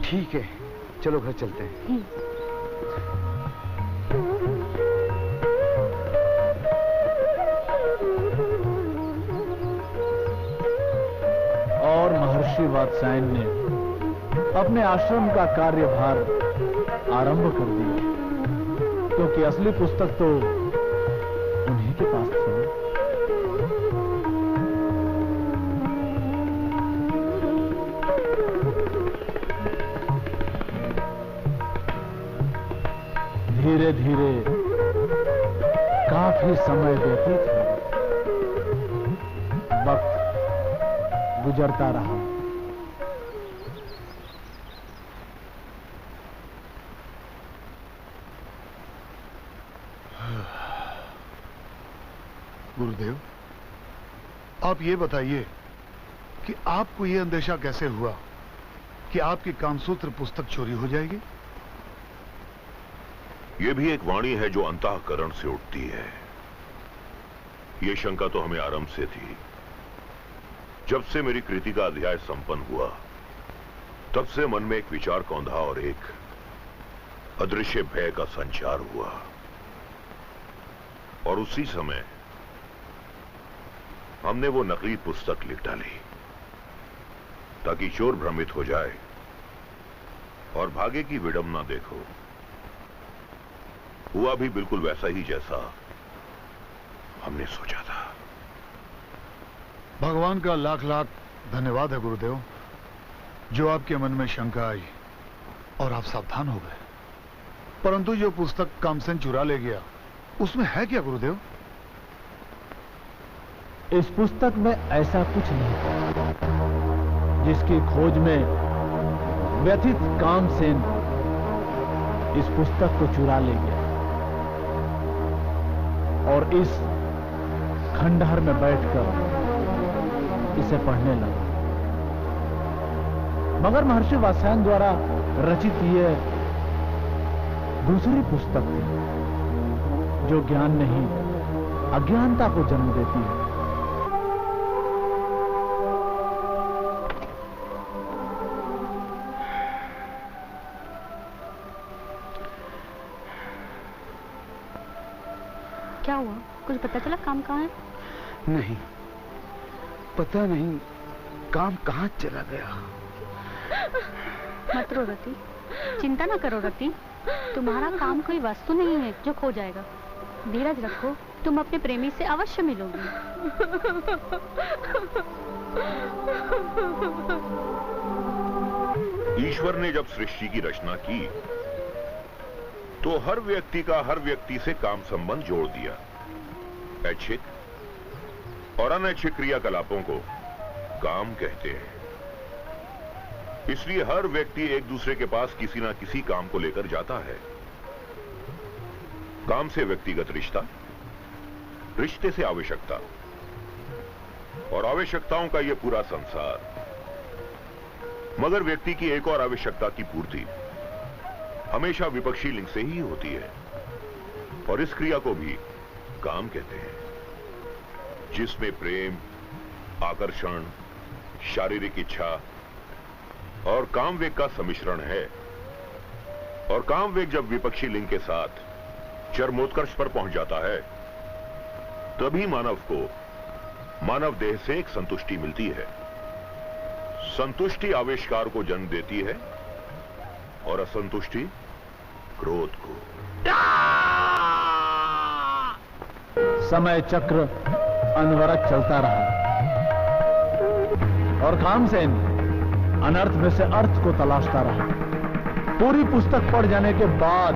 ठीक है, चलो घर चलते हैं। और महर्षि वात्सायन ने अपने आश्रम का कार्यभार आरंभ कर दिया, क्योंकि असली पुस्तक तो उन्हीं के पास थी। धीरे धीरे काफी समय व्यतीत हो, वक्त गुजरता रहा। गुरुदेव, आप ये बताइए कि आपको ये अंदेशा कैसे हुआ कि आपकी कामसूत्र पुस्तक चोरी हो जाएगी? यह भी एक वाणी है जो अंतःकरण से उठती है। यह शंका तो हमें आरंभ से थी। जब से मेरी कृति का अध्याय संपन्न हुआ, तब से मन में एक विचार कौंधा और एक अदृश्य भय का संचार हुआ। और उसी समय हमने वो नकली पुस्तक लिख डाली, ताकि चोर भ्रमित हो जाए और भागे की विडंबना देखो। हुआ भी बिल्कुल वैसा ही जैसा हमने सोचा था। भगवान का लाख लाख धन्यवाद है गुरुदेव, जो आपके मन में शंका आई और आप सावधान हो गए। परंतु जो पुस्तक कामसेन चुरा ले गया, उसमें है क्या गुरुदेव? इस पुस्तक में ऐसा कुछ नहीं था जिसकी खोज में व्यथित कामसेन इस पुस्तक को चुरा ले गया और इस खंडहर में बैठकर इसे पढ़ने लगा। मगर महर्षि वात्सायन द्वारा रचित यह दूसरी पुस्तक थी, जो ज्ञान नहीं अज्ञानता को जन्म देती है। क्या हुआ? कुछ पता चला? काम कहाँ है? नहीं, पता नहीं काम कहाँ चला गया। मत रो रति, चिंता ना करो रति, तुम्हारा काम कोई वस्तु नहीं है जो खो जाएगा। धीरज रखो, तुम अपने प्रेमी से अवश्य मिलोगे। ईश्वर ने जब सृष्टि की रचना की, तो हर व्यक्ति का हर व्यक्ति से काम संबंध जोड़ दिया। ऐच्छिक और अनैच्छिक क्रियाकलापों को काम कहते हैं। इसलिए हर व्यक्ति एक दूसरे के पास किसी ना किसी काम को लेकर जाता है। काम से व्यक्तिगत रिश्ता, रिश्ते से आवश्यकता, और आवश्यकताओं का यह पूरा संसार। मगर व्यक्ति की एक और आवश्यकता की पूर्ति हमेशा विपक्षी लिंग से ही होती है, और इस क्रिया को भी काम कहते हैं, जिसमें प्रेम, आकर्षण, शारीरिक इच्छा और कामवेग का सम्मिश्रण है। और कामवेग जब विपक्षी लिंग के साथ चरमोत्कर्ष पर पहुंच जाता है, तभी मानव को मानव देह से एक संतुष्टि मिलती है। संतुष्टि आविष्कार को जन्म देती है और असंतुष्टि क्रोध को। समय चक्र अनवरत चलता रहा और कामसेन अनर्थ में से अर्थ को तलाशता रहा। पूरी पुस्तक पढ़ जाने के बाद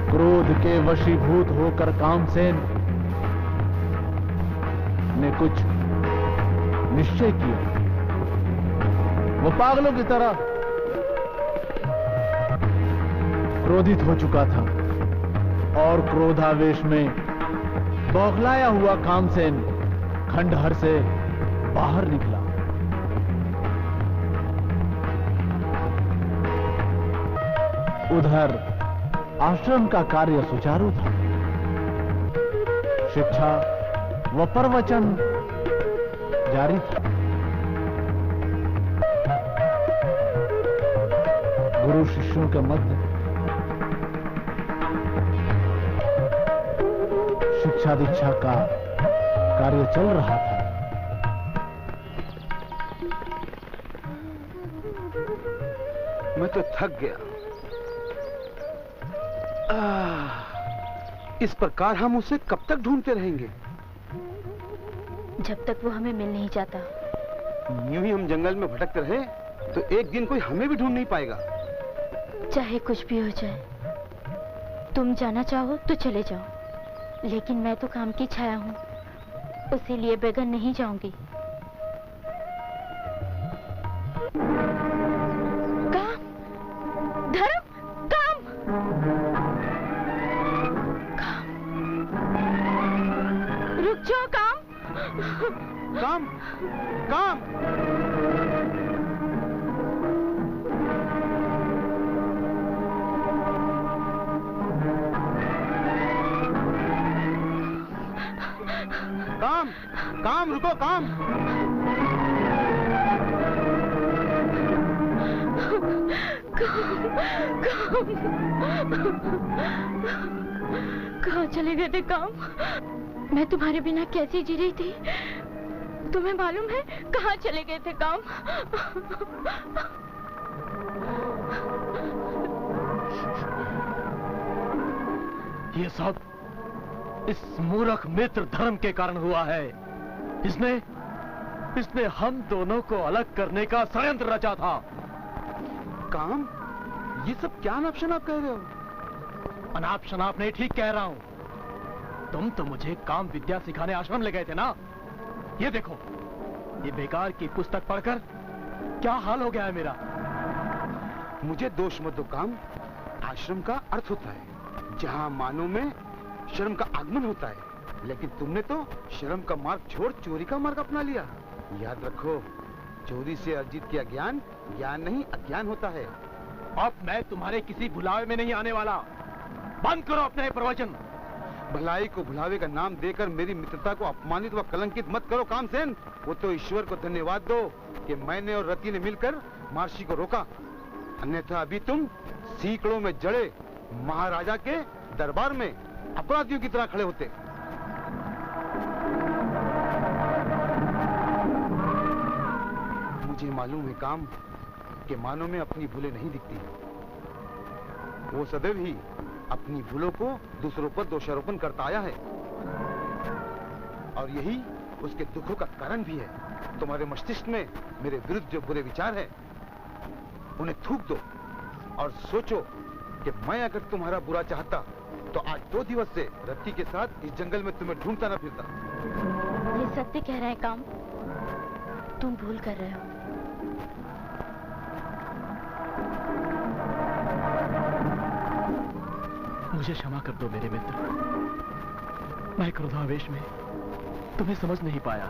क्रोध के वशीभूत होकर कामसेन ने कुछ निश्चय किया। वो पागलों की तरह क्रोधित हो चुका था और क्रोधावेश में बौखलाया हुआ कामसेन खंडहर से बाहर निकला। उधर आश्रम का कार्य सुचारू था। शिक्षा व प्रवचन जारी था। गुरु शिष्यों के मध्य शिक्षा दीक्षा का कार्य चल रहा था। मैं तो थक गया। इस प्रकार हम उसे कब तक ढूंढते रहेंगे? जब तक वो हमें मिल नहीं जाता। यूं ही हम जंगल में भटकते रहे तो एक दिन कोई हमें भी ढूंढ नहीं पाएगा। चाहे कुछ भी हो जाए, तुम जाना चाहो तो चले जाओ, लेकिन मैं तो काम की छाया हूँ, इसीलिए बगैर नहीं जाऊंगी। काम, धर्म, काम, काम, रुक जाओ काम, काम, काम। काम, काम, रुको काम। कहाँ चले गए थे काम? मैं तुम्हारे बिना कैसे जी रही थी? तुम्हें मालूम है कहाँ चले गए थे काम? ये सब इस मूर्ख मित्र धर्म के कारण हुआ है। इसने हम दोनों को अलग करने का षड्यंत्र रचा था। काम, ये सब क्या अनाप शनाप कह रहे हो? अनाप शनाप नहीं, ठीक कह रहा हूं। तुम तो मुझे काम विद्या सिखाने आश्रम ले गए थे ना। ये देखो, ये बेकार की पुस्तक पढ़कर क्या हाल हो गया है मेरा। मुझे दोष मत दो काम। आश्रम का अर्थ होता है जहाँ मानव में शर्म का आगमन होता है, लेकिन तुमने तो शर्म का मार्ग छोड़ चोरी का मार्ग अपना लिया। याद रखो, चोरी से अर्जित किया ज्ञान ज्ञान नहीं अज्ञान होता है। अब मैं तुम्हारे किसी भुलावे में नहीं आने वाला। बंद करो अपने प्रवचन। भलाई को भुलावे का नाम देकर मेरी मित्रता को अपमानित व कलंकित मत करो कामसेन। वो तो ईश्वर को धन्यवाद दो कि मैंने और रति ने मिलकर महर्षि को रोका, अन्यथा अभी तुम सीकड़ों में जड़े महाराजा के दरबार में अपराधियों की तरह खड़े होते। मुझे मालूम है काम कि मानव में अपनी भूलें नहीं दिखती। वो सदैव ही अपनी भूलों को दूसरों पर दोषारोपण करता आया है, और यही उसके दुखों का कारण भी है। तुम्हारे मस्तिष्क में मेरे विरुद्ध जो बुरे विचार है, उन्हें थूक दो और सोचो कि मैं अगर तुम्हारा बुरा चाहता तो आज 2 दिवस से रत्ती के साथ इस जंगल में तुम्हें ढूंढता ना फिरता। ये सत्य कह रहे हैं काम, तुम भूल कर रहे हो। मुझे क्षमा कर दो मेरे मित्र। मैं क्रोधावेश में तुम्हें समझ नहीं पाया।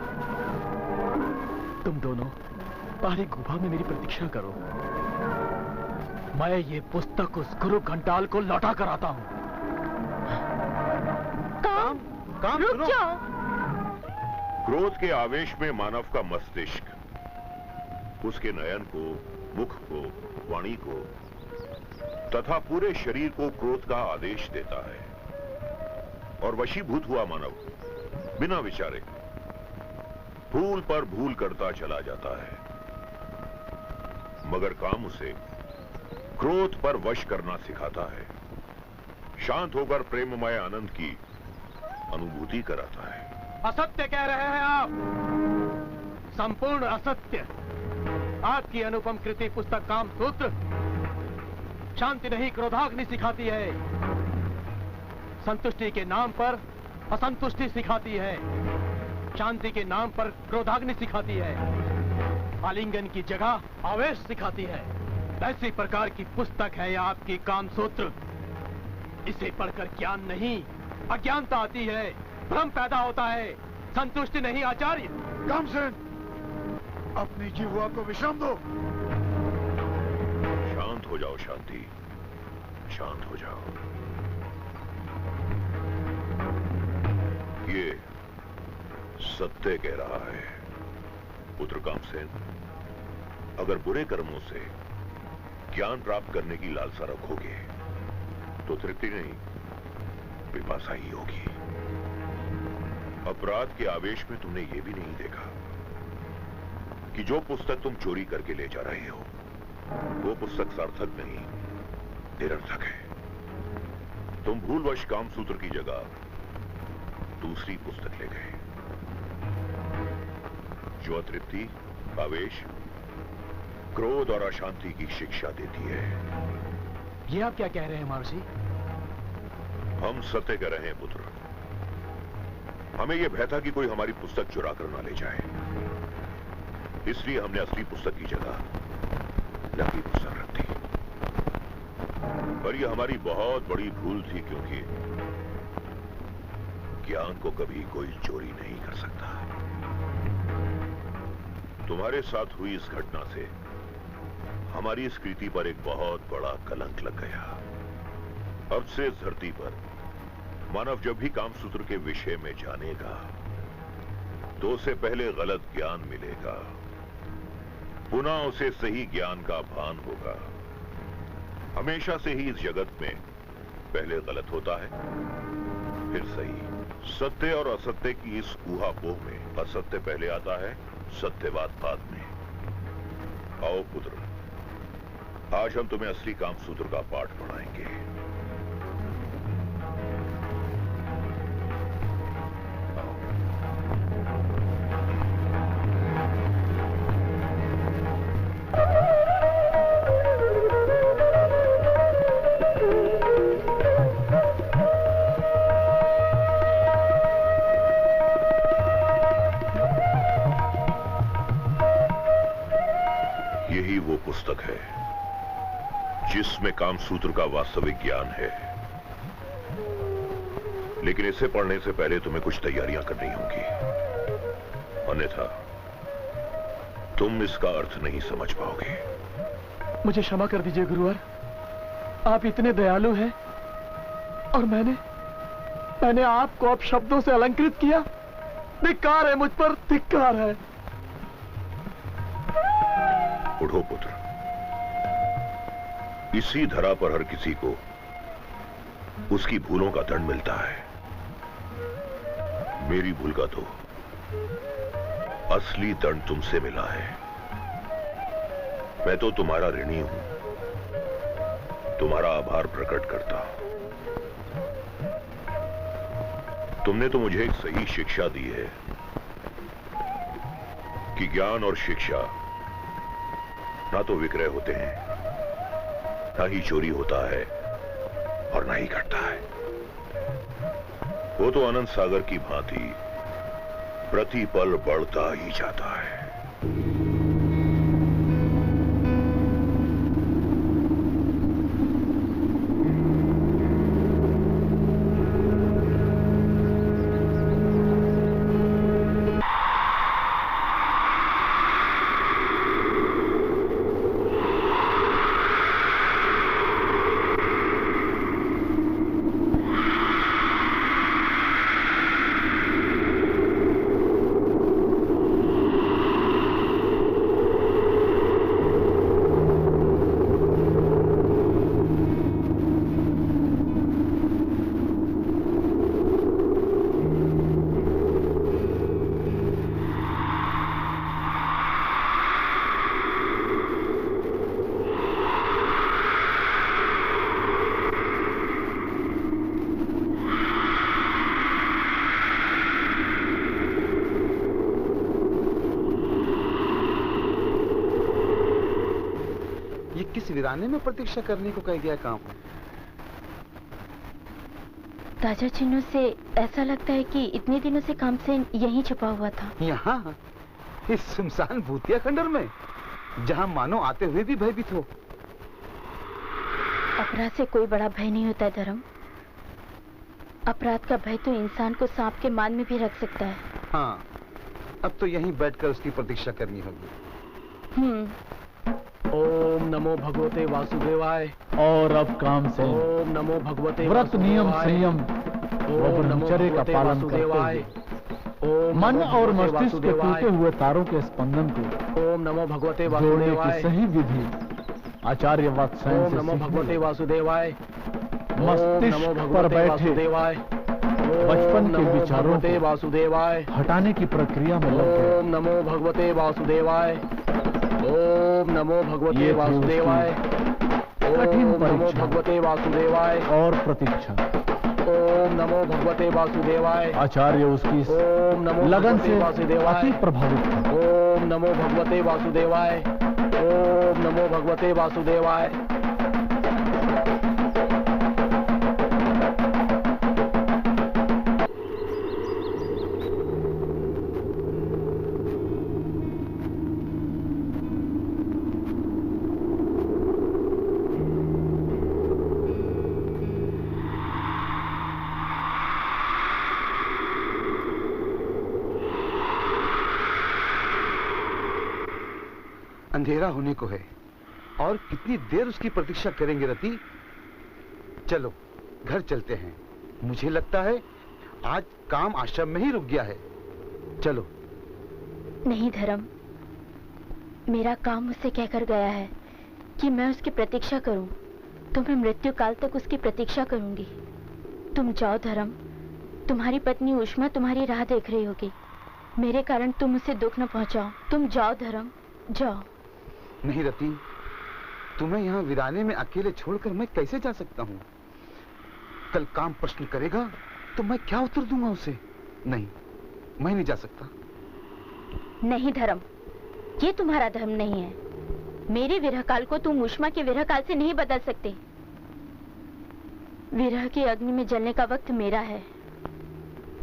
तुम दोनों पहाड़ी गुफा में मेरी प्रतीक्षा करो। मैं ये पुस्तक उस गुरु घंटाल को लौटा कर आता हूँ। काम, काम रुक जाओ। क्रोध के आवेश में मानव का मस्तिष्क उसके नयन को, मुख को, वाणी को तथा पूरे शरीर को क्रोध का आदेश देता है, और वशीभूत हुआ मानव बिना विचारे भूल पर भूल करता चला जाता है। मगर काम उसे क्रोध पर वश करना सिखाता है, शांत होकर प्रेममय आनंद की अनुभूति कराता है। असत्य कह रहे हैं आप, संपूर्ण असत्य। आपकी अनुपम कृति पुस्तक काम सूत्र शांति नहीं क्रोधाग्नि सिखाती है, संतुष्टि के नाम पर असंतुष्टि सिखाती है, शांति के नाम पर क्रोधाग्नि सिखाती है, आलिंगन की जगह आवेश सिखाती है। ऐसी प्रकार की पुस्तक है यह आपकी काम सूत्र। इसे पढ़कर ज्ञान नहीं अज्ञानता आती है, भ्रम पैदा होता है, संतुष्टि नहीं आचार्य। कामसेन, अपनी जिह्वा को विश्राम दो। शांत हो जाओ शांति, शांत हो जाओ। ये सत्य कह रहा है पुत्र कामसेन। अगर बुरे कर्मों से ज्ञान प्राप्त करने की लालसा रखोगे तो तृप्ति नहीं, पिपासा ही होगी। अपराध के आवेश में तुमने यह भी नहीं देखा कि जो पुस्तक तुम चोरी करके ले जा रहे हो वो पुस्तक सार्थक नहीं, निरर्थक है। तुम भूलवश कामसूत्र की जगह दूसरी पुस्तक ले गए जो अतृप्ति, आवेश, क्रोध और अशांति की शिक्षा देती है। ये आप क्या कह रहे हैं महर्षि? हम सत्य कह रहे हैं पुत्र। हमें यह भय था कि कोई हमारी पुस्तक चुरा कर ना ले जाए, इसलिए हमने असली पुस्तक की जगह नकली पुस्तक रख दी। पर यह हमारी बहुत बड़ी भूल थी, क्योंकि ज्ञान को कभी कोई चोरी नहीं कर सकता। तुम्हारे साथ हुई इस घटना से हमारी इस कृति पर एक बहुत बड़ा कलंक लग गया। अब से इस धरती पर मानव जब भी कामसूत्र के विषय में जानेगा तो उसे पहले गलत ज्ञान मिलेगा, पुनः उसे सही ज्ञान का भान होगा। हमेशा से ही इस जगत में पहले गलत होता है फिर सही। सत्य और असत्य की इस ऊहापोह में असत्य पहले आता है, सत्यवाद बाद में। आओ पुत्र, आज हम तुम्हें असली कामसूत्र का पाठ पढ़ाएंगे। यही वो पुस्तक है जिसमें कामसूत्र का वास्तविक ज्ञान है, लेकिन इसे पढ़ने से पहले तुम्हें कुछ तैयारियां करनी होंगी, अन्यथा तुम इसका अर्थ नहीं समझ पाओगे। मुझे क्षमा कर दीजिए गुरुवर, आप इतने दयालु हैं और मैंने आपको अब शब्दों से अलंकृत किया। धिक्कार है मुझ पर, धिक्कार है। उठो पुत्र, इसी धरा पर हर किसी को उसकी भूलों का दंड मिलता है। मेरी भूल का तो असली दंड तुमसे मिला है। मैं तो तुम्हारा ऋणी हूं, तुम्हारा आभार प्रकट करता हूं। तुमने तो मुझे एक सही शिक्षा दी है कि ज्ञान और शिक्षा ना तो विक्रय होते हैं, ना ही चोरी होता है और ना ही घटता है। वो तो अनंत सागर की भांति प्रतिपल बढ़ता ही जाता है। किस वीराने में प्रतीक्षा करने को कह गया काम? ताजा चिन्हों से ऐसा लगता है कि इतने दिनों से काम से यहीं छुपा हुआ था। यहाँ इस सुनसान भूतिया खंडर में, जहाँ मानो आते हुए भी भयभीत हो। अपराध से कोई बड़ा भय नहीं होता धर्म। अपराध का भय तो इंसान को सांप के मान में भी रख सकता है। हाँ, अब तो यहीं बैठकर उसकी प्रतीक्षा करनी होगी। ओम नमो भगवते वासुदेवाय। और अब काम से ओम नमो भगवते व्रत, नियम, संयम और ब्रह्मचर्य का पालन करते हुए मन और मस्तिष्क के टूटे हुए तारों के स्पंदन को ओम नमो भगवते जोड़ने की वासुदेवाय। सही विधि आचार्य वत्सायन ओम से नमो सीखने भगवते लगे। वासुदेवाय। मस्तिष्क पर बैठे वासुदेवाय। बचपन के नमो विचारों भगवते को वासुदेवाय। हटाने की प्रक्रिया में लग गए। ओम नमो भगवते वासुदेवाय। ओम नमो भगवते ये थी वासुदेवाय। कठिन ओम नमो परीक्षा भगवते वासुदेवाय। और प्रतीक्षा। ओम नमो भगवते वासुदेवाय। आचार्य उसकी इस ओम नमो लगन भगवते से वासुदेवाय। अति प्रभावित थे। ओम नमो भगवते वासुदेवाय। ओम नमो भगवते वासुदेवाय। अंधेरा होने को है और कितनी देर उसकी प्रतीक्षा करेंगे रति। चलो घर चलते हैं। मुझे लगता है आज काम आश्रम में ही रुक गया है। चलो। नहीं धर्म, मेरा काम मुझसे कहकर गया है कि मैं उसकी प्रतीक्षा करूं, तो मैं मृत्यु काल तक उसकी प्रतीक्षा करूंगी। तुम जाओ धर्म, तुम्हारी पत्नी उष्मा तुम्हारी राह देख रही होगी। मेरे कारण तुम उसे दुख न पहुंचाओ। तुम जाओ धर्म, जाओ। नहीं रति, तुम्हें यहाँ वीराने में अकेले छोड़कर मैं कैसे जा सकता हूँ? कल काम प्रश्न करेगा तो मैं क्या उत्तर दूंगा उसे? नहीं, मैं नहीं जा सकता। नहीं धर्म, ये तुम्हारा धर्म नहीं है। मेरे विरह काल को तुम उष्मा के विरह काल से नहीं बदल सकते। विरह की अग्नि में जलने का वक्त मेरा है।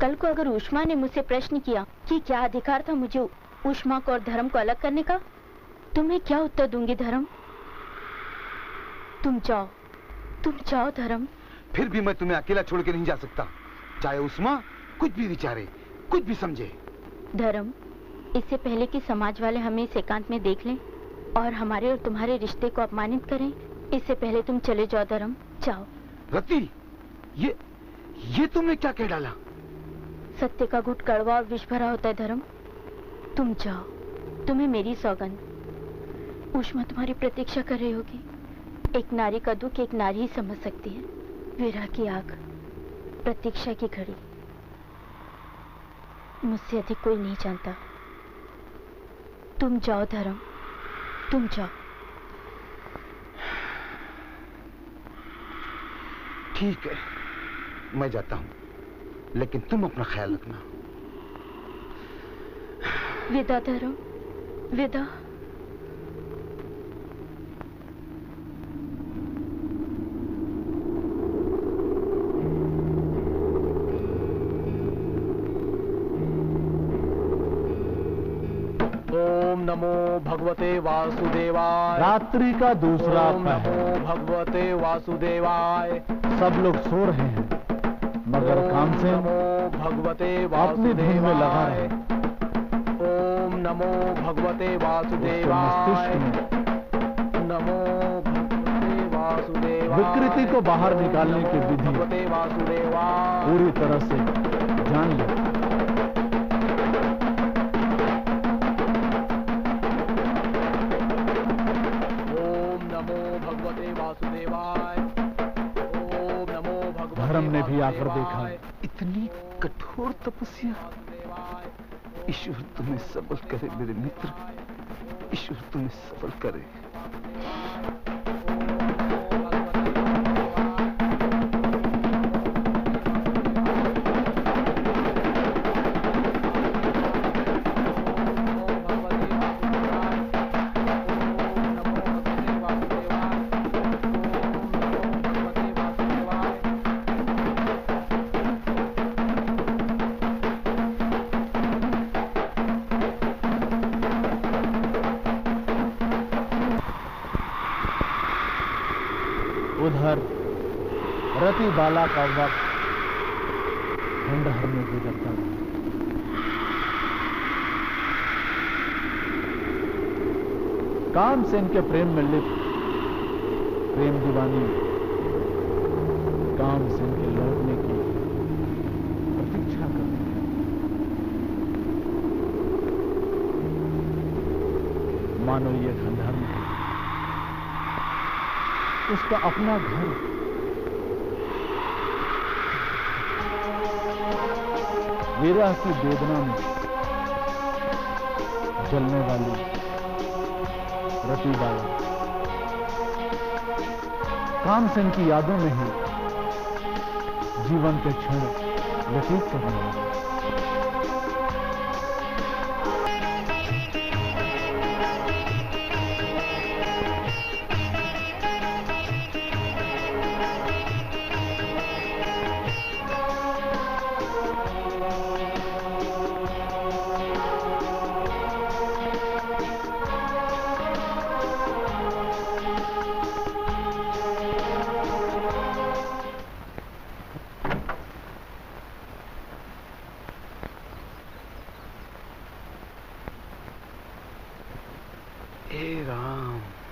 कल को अगर उष्मा ने मुझसे प्रश्न किया कि क्या अधिकार था मुझे उष्मा को और धर्म को अलग करने का, तो मैं क्या उत्तर दूंगी धर्म? तुम जाओ धर्म। फिर भी मैं तुम्हें अकेला छोड़ के नहीं जा सकता, चाहे उष्मा कुछ भी विचारे, कुछ भी समझे। धर्म, इससे पहले कि समाज वाले हमें इस एकांत में देख लें और हमारे और तुम्हारे रिश्ते को अपमानित करें, इससे पहले तुम चले जाओ धर्म, जाओ। रति, ये तुमने क्या कह डाला? सत्य का घुट कड़वा और विष भरा होता है धर्म। तुम जाओ, तुम्हें मेरी सौगंध। उष्मा तुम्हारी प्रतीक्षा कर रही होगी। एक नारी का दुख एक नारी ही समझ सकती है। विरह की आग, प्रतीक्षा की घड़ी, मुझसे अधिक कोई नहीं जानता। तुम जाओ धर्म, तुम जाओ। ठीक है, मैं जाता हूं, लेकिन तुम अपना ख्याल रखना। विदा धर्म, विदा। ओम नमो भगवते वासुदेवाय। रात्रि का दूसरा ओम नमो पहर। भगवते वासुदेवाय। सब लोग सो रहे हैं, मगर कामसेन नमो भगवते अपनी धुन में लगा वासुदेवाय। रहे। ओम नमो भगवते उसके वासुदेवाय। मस्तिष्क में नमो भगवते वासुदेवाय। विकृति को बाहर निकालने की विधि भगवते वासुदेवाय। पूरी तरह से जान ले। ओम नमो भगवते वासुदेवाय। ओम नमो भगवते धर्म ने भी आकर वासुदेवाय। देखा। इतनी कठोर तपस्या। ईश्वर तुम्हें सफल करे मेरे मित्र, ईश्वर तुम्हें सफल करे। उधर रति बाला का वक्त खंडहर में गुजरता रहा। कामसेन के प्रेम में लिप्त प्रेम दीवानी कामसेन के लौटने की प्रतीक्षा कर रही है। मानो ये खंडहर में उसका अपना घर। विरह की वेदना में जलने वाली रति बाला कामसेन की यादों में ही जीवन के क्षण व्यतीत करने वाली।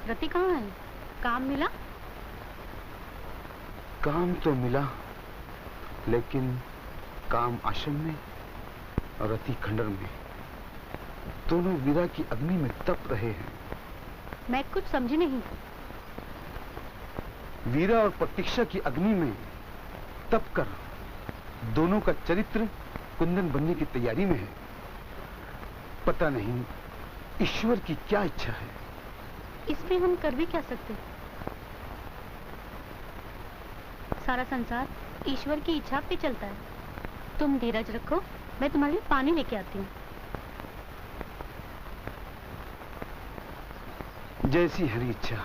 रति कहाँ है? काम मिला? काम तो मिला, लेकिन काम आश्रम में और रति खंडर में। दोनों वीरा की अग्नि में तप रहे हैं। मैं कुछ समझी नहीं। वीरा और प्रतीक्षा की अग्नि में तप कर दोनों का चरित्र कुंदन बनने की तैयारी में है। पता नहीं ईश्वर की क्या इच्छा है। इसमें हम कर भी क्या सकते? सारा संसार ईश्वर की इच्छा पे चलता है। तुम धीरज रखो, मैं तुम्हारे लिए पानी लेके आती हूँ। जैसी हरी इच्छा।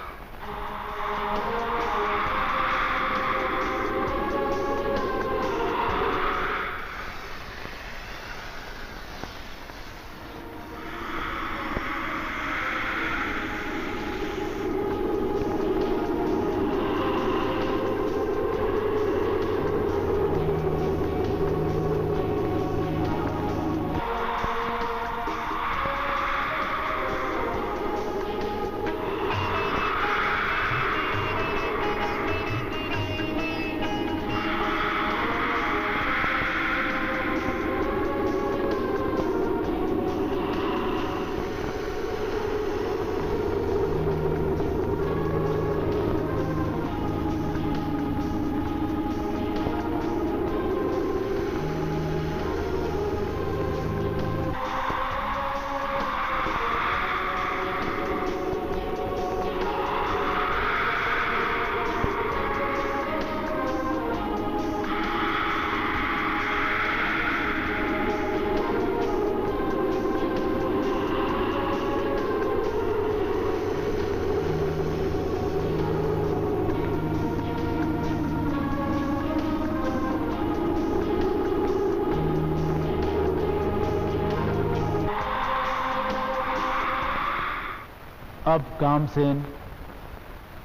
अब कामसेन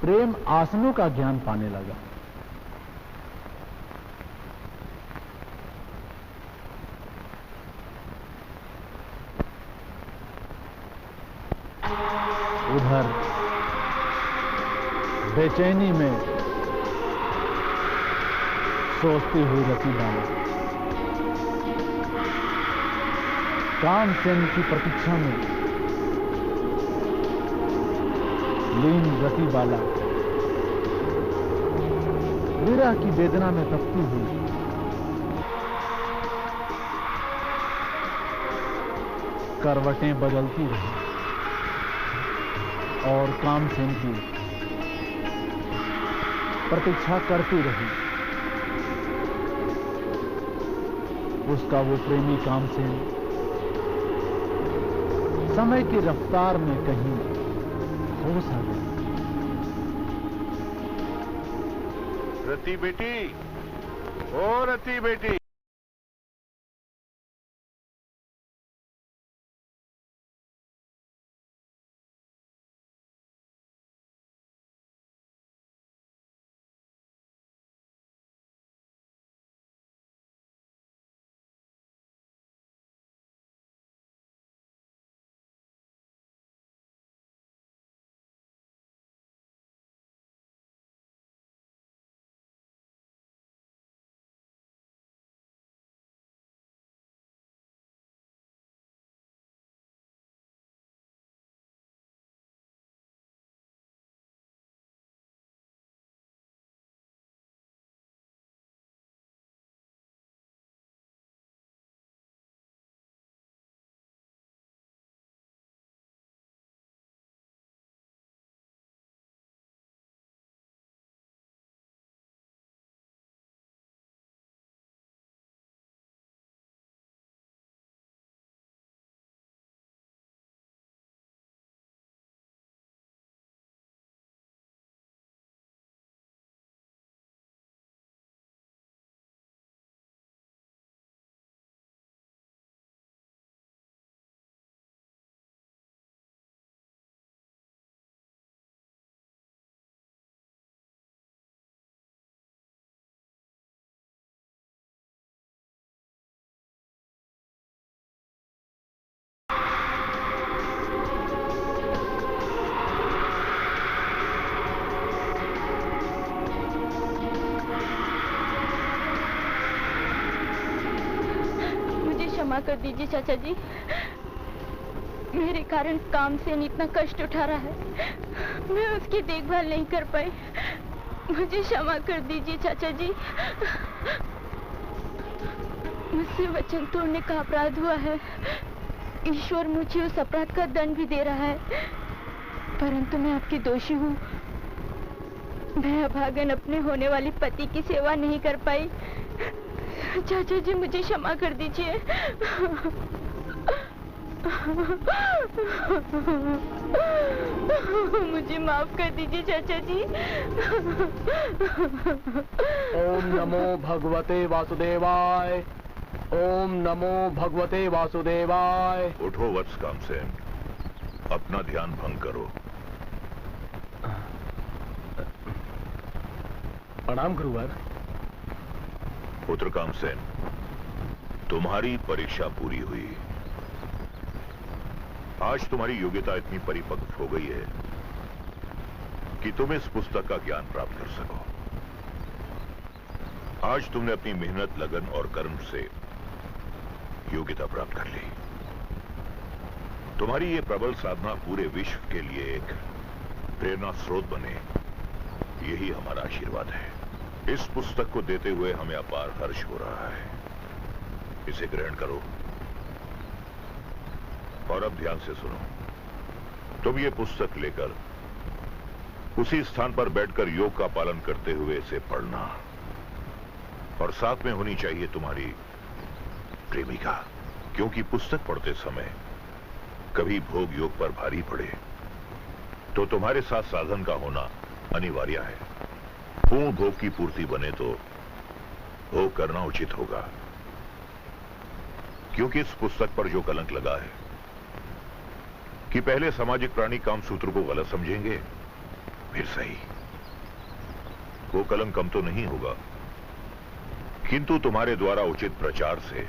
प्रेम आसनों का ज्ञान पाने लगा। उधर बेचैनी में सोचती हुई रति बाला कामसेन की प्रतीक्षा में लीन रति बाला विरह की वेदना में तपती हुई करवटें बदलती रही और कामसेन की प्रतीक्षा करती रही। उसका वो प्रेमी कामसेन समय की रफ्तार में कहीं होश आ गया। रति बेटी, ओ रति बेटी। क्षमा कर दीजिए चाचा जी। मेरे कारण कामसेन इतना कष्ट उठा रहा है, मैं उसकी देखभाल नहीं कर पाई। मुझे क्षमा कर दीजिए चाचा जी। मुझसे वचन तोड़ने का अपराध हुआ है। ईश्वर मुझे उस अपराध का दंड भी दे रहा है, परंतु मैं आपकी दोषी हूँ। मैं अभागन अपने होने वाली पति की सेवा नहीं कर पाई। चाचा जी मुझे क्षमा कर दीजिए। मुझे माफ कर दीजिए चाचा जी। ओम नमो भगवते वासुदेवाय। ओम नमो भगवते वासुदेवाय। उठो वत्स कामसेन, अपना ध्यान भंग करो। प्रणाम गुरुवर। पुत्र कामसेन, तुम्हारी परीक्षा पूरी हुई। आज तुम्हारी योग्यता इतनी परिपक्व हो गई है कि तुम इस पुस्तक का ज्ञान प्राप्त कर सको। आज तुमने अपनी मेहनत, लगन और कर्म से योग्यता प्राप्त कर ली। तुम्हारी ये प्रबल साधना पूरे विश्व के लिए एक प्रेरणा स्रोत बने, यही हमारा आशीर्वाद है। इस पुस्तक को देते हुए हमें अपार हर्ष हो रहा है। इसे ग्रहण करो और अब ध्यान से सुनो। तुम ये पुस्तक लेकर उसी स्थान पर बैठकर योग का पालन करते हुए इसे पढ़ना, और साथ में होनी चाहिए तुम्हारी प्रेमिका, क्योंकि पुस्तक पढ़ते समय कभी भोग योग पर भारी पड़े तो तुम्हारे साथ साधन का होना अनिवार्य है। पूर्ण भोग की पूर्ति बने तो भोग करना उचित होगा, क्योंकि इस पुस्तक पर जो कलंक लगा है कि पहले सामाजिक प्राणी कामसूत्र को गलत समझेंगे, फिर सही, वो कलंक कम तो नहीं होगा, किंतु तुम्हारे द्वारा उचित प्रचार से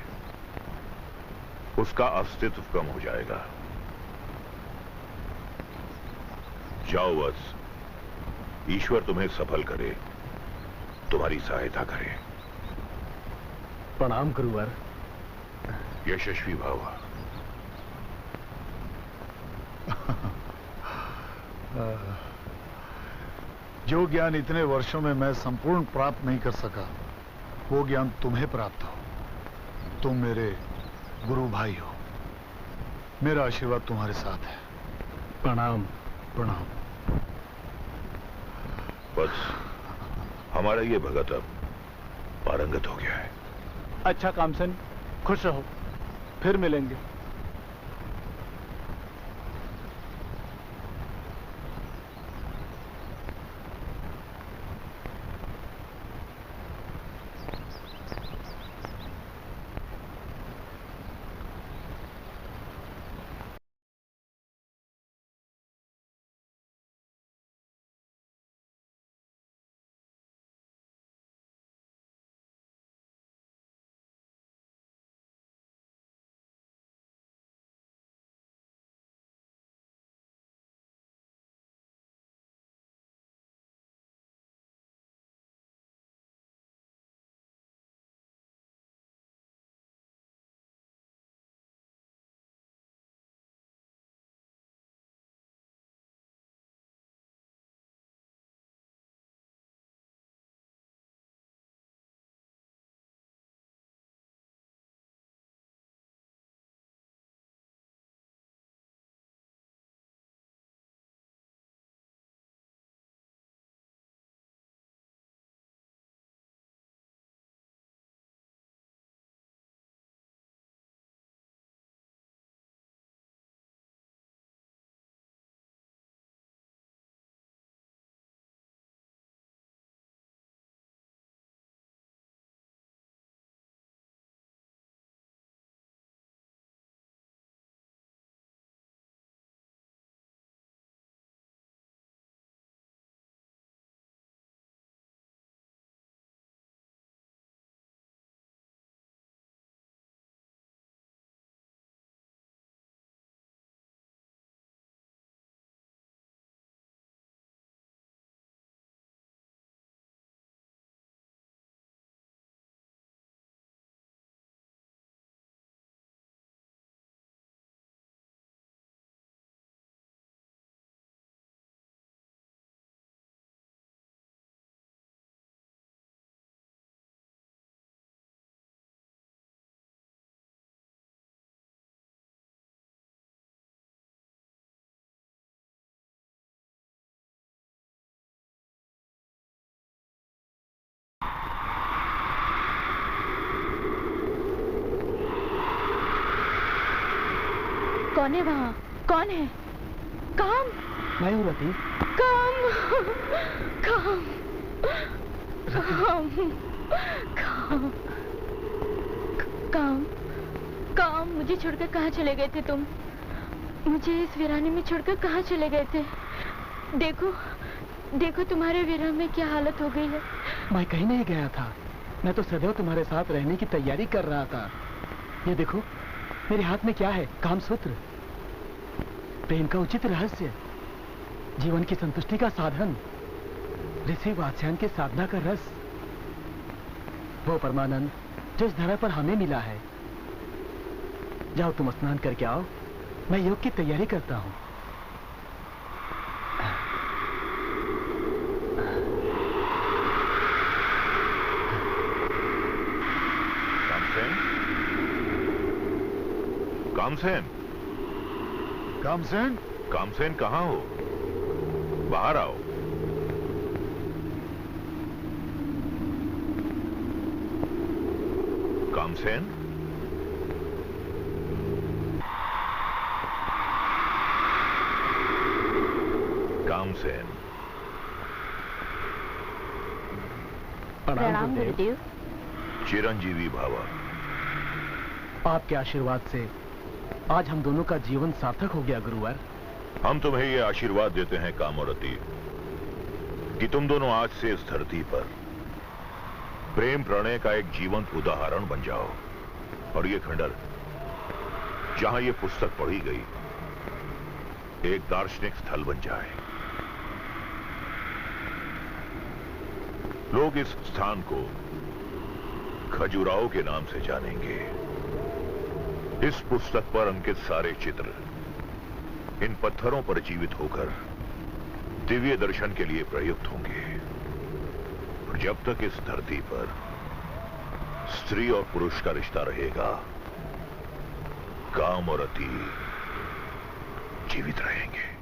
उसका अस्तित्व कम हो जाएगा। जाओ वत्स, ईश्वर तुम्हें सफल करे, तुम्हारी सहायता करे। प्रणाम गुरुवर। यशस्वी भव। जो ज्ञान इतने वर्षों में मैं संपूर्ण प्राप्त नहीं कर सका, वो ज्ञान तुम्हें प्राप्त हो। तुम मेरे गुरु भाई हो। मेरा आशीर्वाद तुम्हारे साथ है। प्रणाम। प्रणाम। बस हमारा ये भगत अब पारंगत हो गया है। अच्छा कामसेन, खुश रहो, फिर मिलेंगे। कौन है वहाँ? कौन है? काम? मैं हूँ रति। काम काम काम काम काम काम मुझे छोड़कर कहाँ चले गए थे तुम? मुझे इस वीराने में छोड़कर कहाँ चले गए थे? देखो देखो तुम्हारे विरह में क्या हालत हो गई है। मैं कहीं नहीं गया था, मैं तो सदैव तुम्हारे साथ रहने की तैयारी कर रहा था। ये देखो मेरे हाथ में क्या है? कामसूत्र, प्रेम का उचित रहस्य, जीवन की संतुष्टि का साधन, ऋषि वात्स्यायन के साधना का रस, वो परमानंद जो इस धरा पर हमें मिला है। जाओ तुम स्नान करके आओ, मैं योग की तैयारी करता हूँ। कामसेन, कामसेन, कामसेन कहाँ हो? बाहर आओ। कामसेन, कामसेन। प्रणाम गुरुदेव। चिरंजीवी भावा। आपके आशीर्वाद से आज हम दोनों का जीवन सार्थक हो गया गुरुवर। हम तुम्हें ये आशीर्वाद देते हैं कामोरती कि तुम दोनों आज से इस धरती पर प्रेम प्रणय का एक जीवंत उदाहरण बन जाओ और ये खंडर जहां ये पुस्तक पढ़ी गई एक दार्शनिक स्थल बन जाए। लोग इस स्थान को खजुराहो के नाम से जानेंगे। इस पुस्तक पर अंकित सारे चित्र इन पत्थरों पर जीवित होकर दिव्य दर्शन के लिए प्रयुक्त होंगे। और जब तक इस धरती पर स्त्री और पुरुष का रिश्ता रहेगा, काम और रति जीवित रहेंगे।